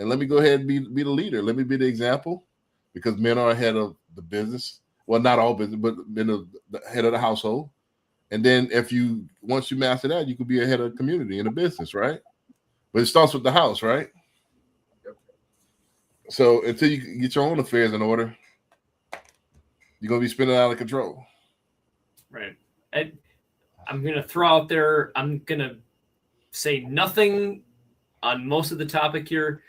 And let me go ahead and be the leader. Let me be the example, because men are ahead of the business. Well, not all business, but been the head of the household. And then once you master that, you could be a head of the community in a business, right? But it starts with the house, right? So until you get your own affairs in order, you're gonna be spinning out of control. Right. I'm gonna throw out there. I'm gonna say nothing on most of the topic here.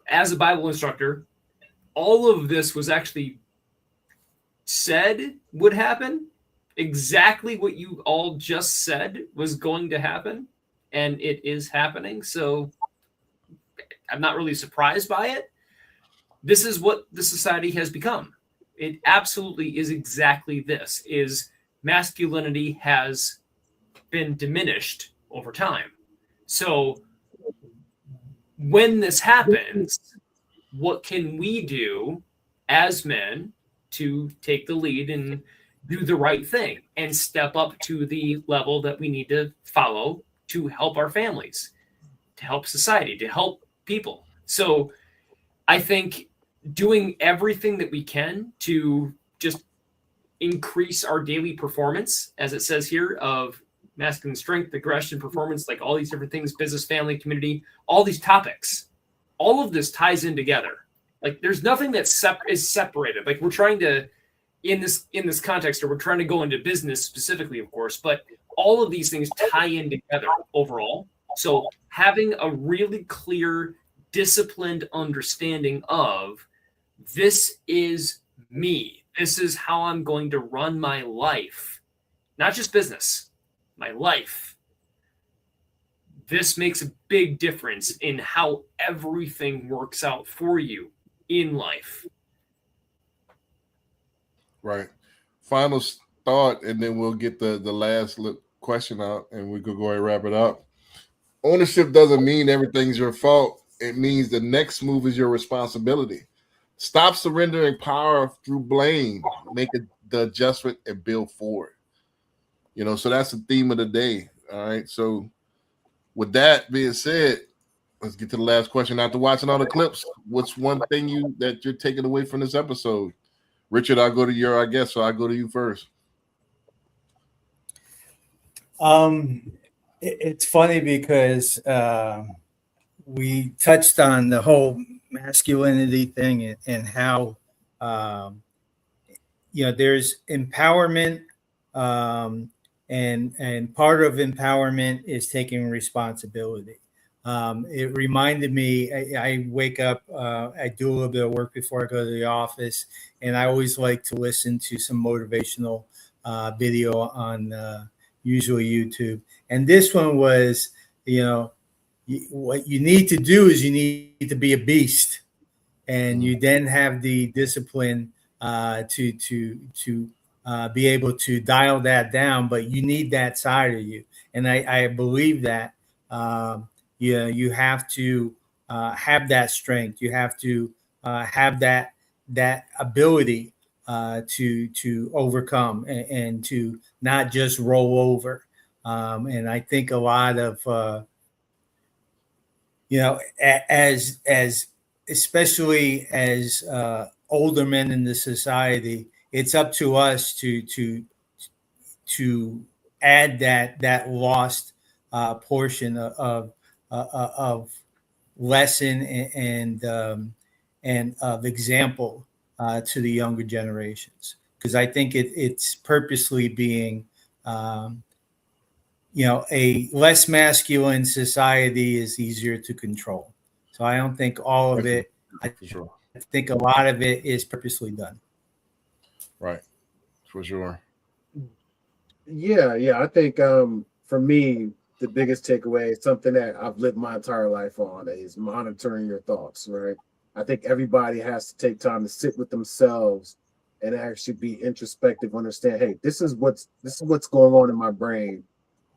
As a Bible instructor, all of this was actually said would happen. Exactly what you all just said was going to happen, and it is happening. So I'm not really surprised by it. This is what the society has become. It absolutely is exactly this, is masculinity has been diminished over time. So when this happens, what can we do as men to take the lead and do the right thing and step up to the level that we need to follow to help our families, to help society, to help people? So I think doing everything that we can to just increase our daily performance, as it says here, of masculine strength, aggression, performance, like all these different things, business, family, community, all these topics, all of this ties in together. Like there's nothing that is separated. Like we're trying to, in this context, or we're trying to go into business specifically, of course, but all of these things tie in together overall. So having a really clear, disciplined understanding of this is me. This is how I'm going to run my life, not just business, my life. This makes a big difference in how everything works out for you in life. Right. Final thought, and then we'll get the last question out, and we could go ahead and wrap it up. Ownership doesn't mean everything's your fault. It means the next move is your responsibility. Stop surrendering power through blame. Make the adjustment and build forward. So that's the theme of the day. All right. So with that being said, let's get to the last question. After watching all the clips, what's one thing that you're taking away from this episode? Richard, I'll go to your guest, so I'll go to you first. It's funny because we touched on the whole masculinity thing and how there's empowerment, and part of empowerment is taking responsibility. It reminded me, I wake up, I do a little bit of work before I go to the office, and I always like to listen to some motivational video on usually YouTube. And this one was, what you need to do is you need to be a beast, and you then have the discipline to be able to dial that down, but you need that side of you. And I believe that you have to have that strength. You have to have that ability to overcome and to not just roll over. And I think a lot of as especially as older men in the society, it's up to us to add that lost portion of lesson and of example to the younger generations, because I think it's purposely being a less masculine society is easier to control. So I don't think all of it. I think a lot of it is purposely done. Right, for sure. Yeah. I think for me, the biggest takeaway is something that I've lived my entire life on is monitoring your thoughts. Right. I think everybody has to take time to sit with themselves and actually be introspective, understand, hey, this is what's going on in my brain.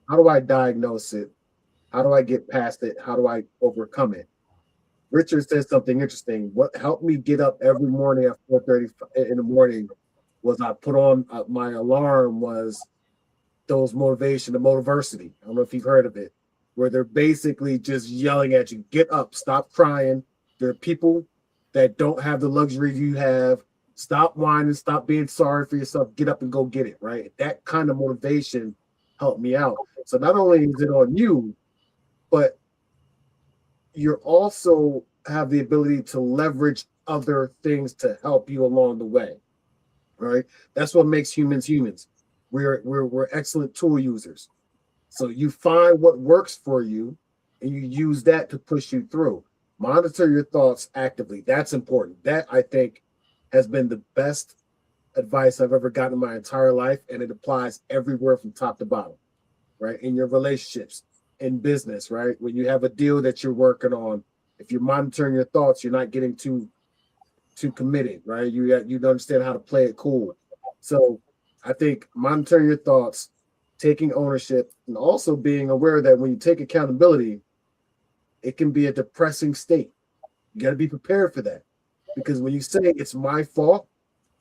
How do I diagnose it? How do I get past it? How do I overcome it? Richard said something interesting. What helped me get up every morning at 4:30 in the morning was I put on my alarm was those the Motiversity. I don't know if you've heard of it, where they're basically just yelling at you, get up, stop crying. There are people that don't have the luxury you have. Stop whining, stop being sorry for yourself, get up and go get it, right? That kind of motivation helped me out. So not only is it on you, but you're also have the ability to leverage other things to help you along the way, right? That's what makes humans humans. We're excellent tool users. So you find what works for you and you use that to push you through. Monitor your thoughts actively. That's important. That, I think, has been the best advice I've ever gotten in my entire life, and it applies everywhere from top to bottom, right? In your relationships, in business, right? When you have a deal that you're working on, if you're monitoring your thoughts, you're not getting too committed, right? You understand how to play it cool. So I think monitoring your thoughts, taking ownership, and also being aware that when you take accountability, it can be a depressing state. You got to be prepared for that, because when you say it's my fault,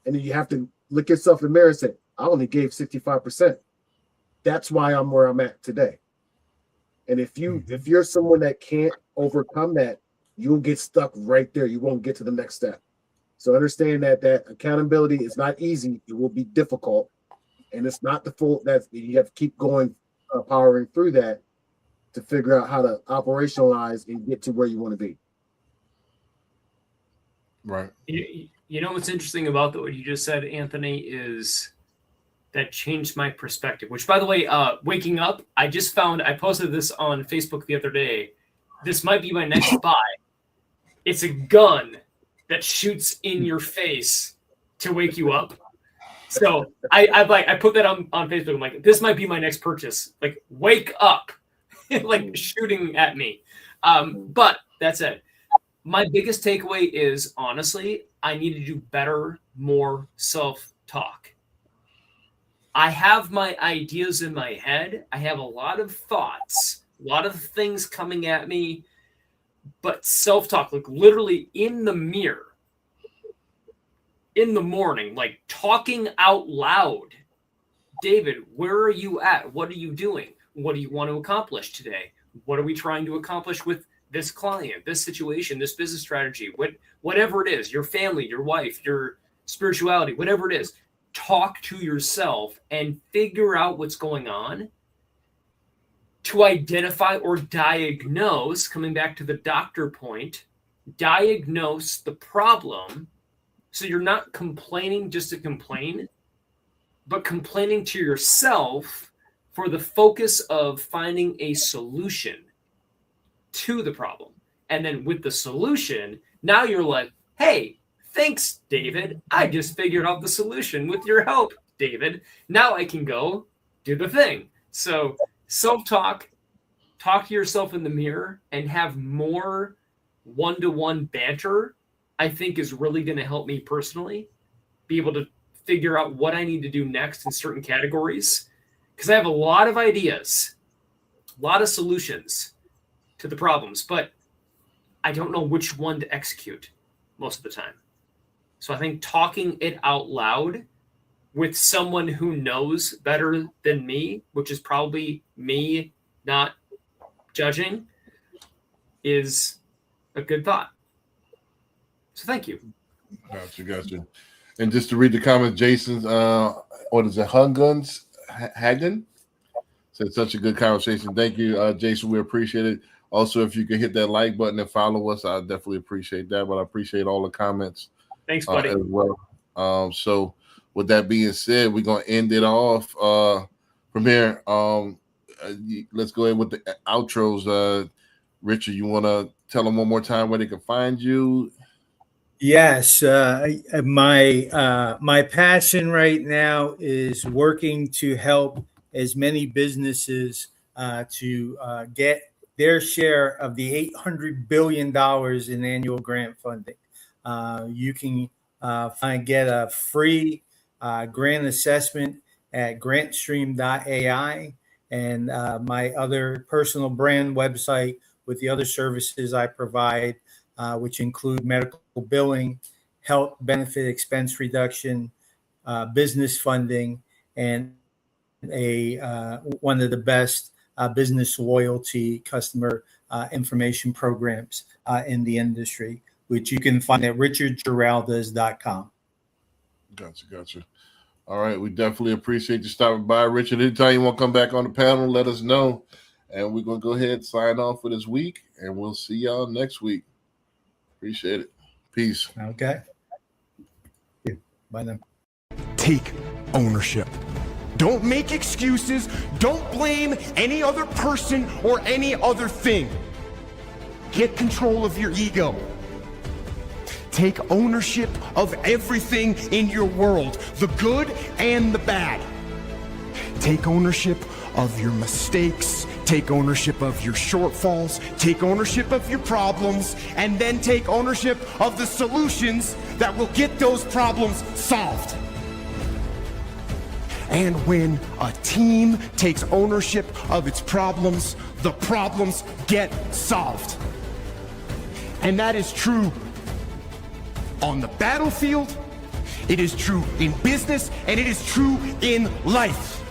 and then you have to look yourself in the mirror and say, I only gave 65%. That's why I'm where I'm at today. And if you're someone that can't overcome that, you'll get stuck right there. You won't get to the next step. So understand that accountability is not easy. It will be difficult, and it's not the full. That you have to keep going, powering through that to figure out how to operationalize and get to where you want to be. Right. You know what's interesting about what you just said, Anthony, is that changed my perspective. Which, by the way, waking up, I posted this on Facebook the other day. This might be my next buy. It's a gun that shoots in your face to wake you up. So I put that on Facebook. I'm like, this might be my next purchase. Like, wake up, like shooting at me. But that's it. My biggest takeaway is, honestly, I need to do better, more self-talk. I have my ideas in my head. I have a lot of thoughts, a lot of things coming at me, but self-talk, like literally in the mirror, in the morning, like talking out loud. David, where are you at? What are you doing? What do you want to accomplish today? What are we trying to accomplish with this client, this situation, this business strategy, whatever it is, your family, your wife, your spirituality, whatever it is, talk to yourself and figure out what's going on to identify or diagnose, coming back to the doctor point, diagnose the problem. So you're not complaining just to complain, but complaining to yourself for the focus of finding a solution to the problem. And then with the solution, now you're like, hey, thanks, David. I just figured out the solution with your help, David. Now I can go do the thing. So self-talk, talk to yourself in the mirror, and have more one-to-one banter, I think is really going to help me personally be able to figure out what I need to do next in certain categories. Because I have a lot of ideas, a lot of solutions to the problems, but I don't know which one to execute most of the time. So I think talking it out loud with someone who knows better than me, which is probably me not judging, is a good thought. So thank you. Gotcha. And just to read the comments, Jason's, what is it, Hagen? Said such a good conversation. Thank you, Jason. We appreciate it. Also, if you could hit that like button and follow us, I definitely appreciate that. But I appreciate all the comments. Thanks, buddy. As well. So with that being said, we're going to end it off from here. Let's go ahead with the outros. Richard, you want to tell them one more time where they can find you? Yes, my passion right now is working to help as many businesses to get their share of the $800 billion in annual grant funding. You can get a free grant assessment at grantstream.ai, and my other personal brand website with the other services I provide, which include medical billing, health benefit expense reduction, business funding, and one of the best business loyalty customer information programs in the industry, which you can find at richardgeraldes.com. Gotcha. All right, we definitely appreciate you stopping by, Richard. Anytime you want to come back on the panel, let us know. And we're going to go ahead and sign off for this week, and we'll see y'all next week. Appreciate it. Peace. Okay. Bye then. Take ownership. Don't make excuses. Don't blame any other person or any other thing. Get control of your ego. Take ownership of everything in your world, the good and the bad. Take ownership of your mistakes. Take ownership of your shortfalls. Take ownership of your problems. And then take ownership of the solutions that will get those problems solved. And when a team takes ownership of its problems, the problems get solved. And that is true on the battlefield, it is true in business, and it is true in life.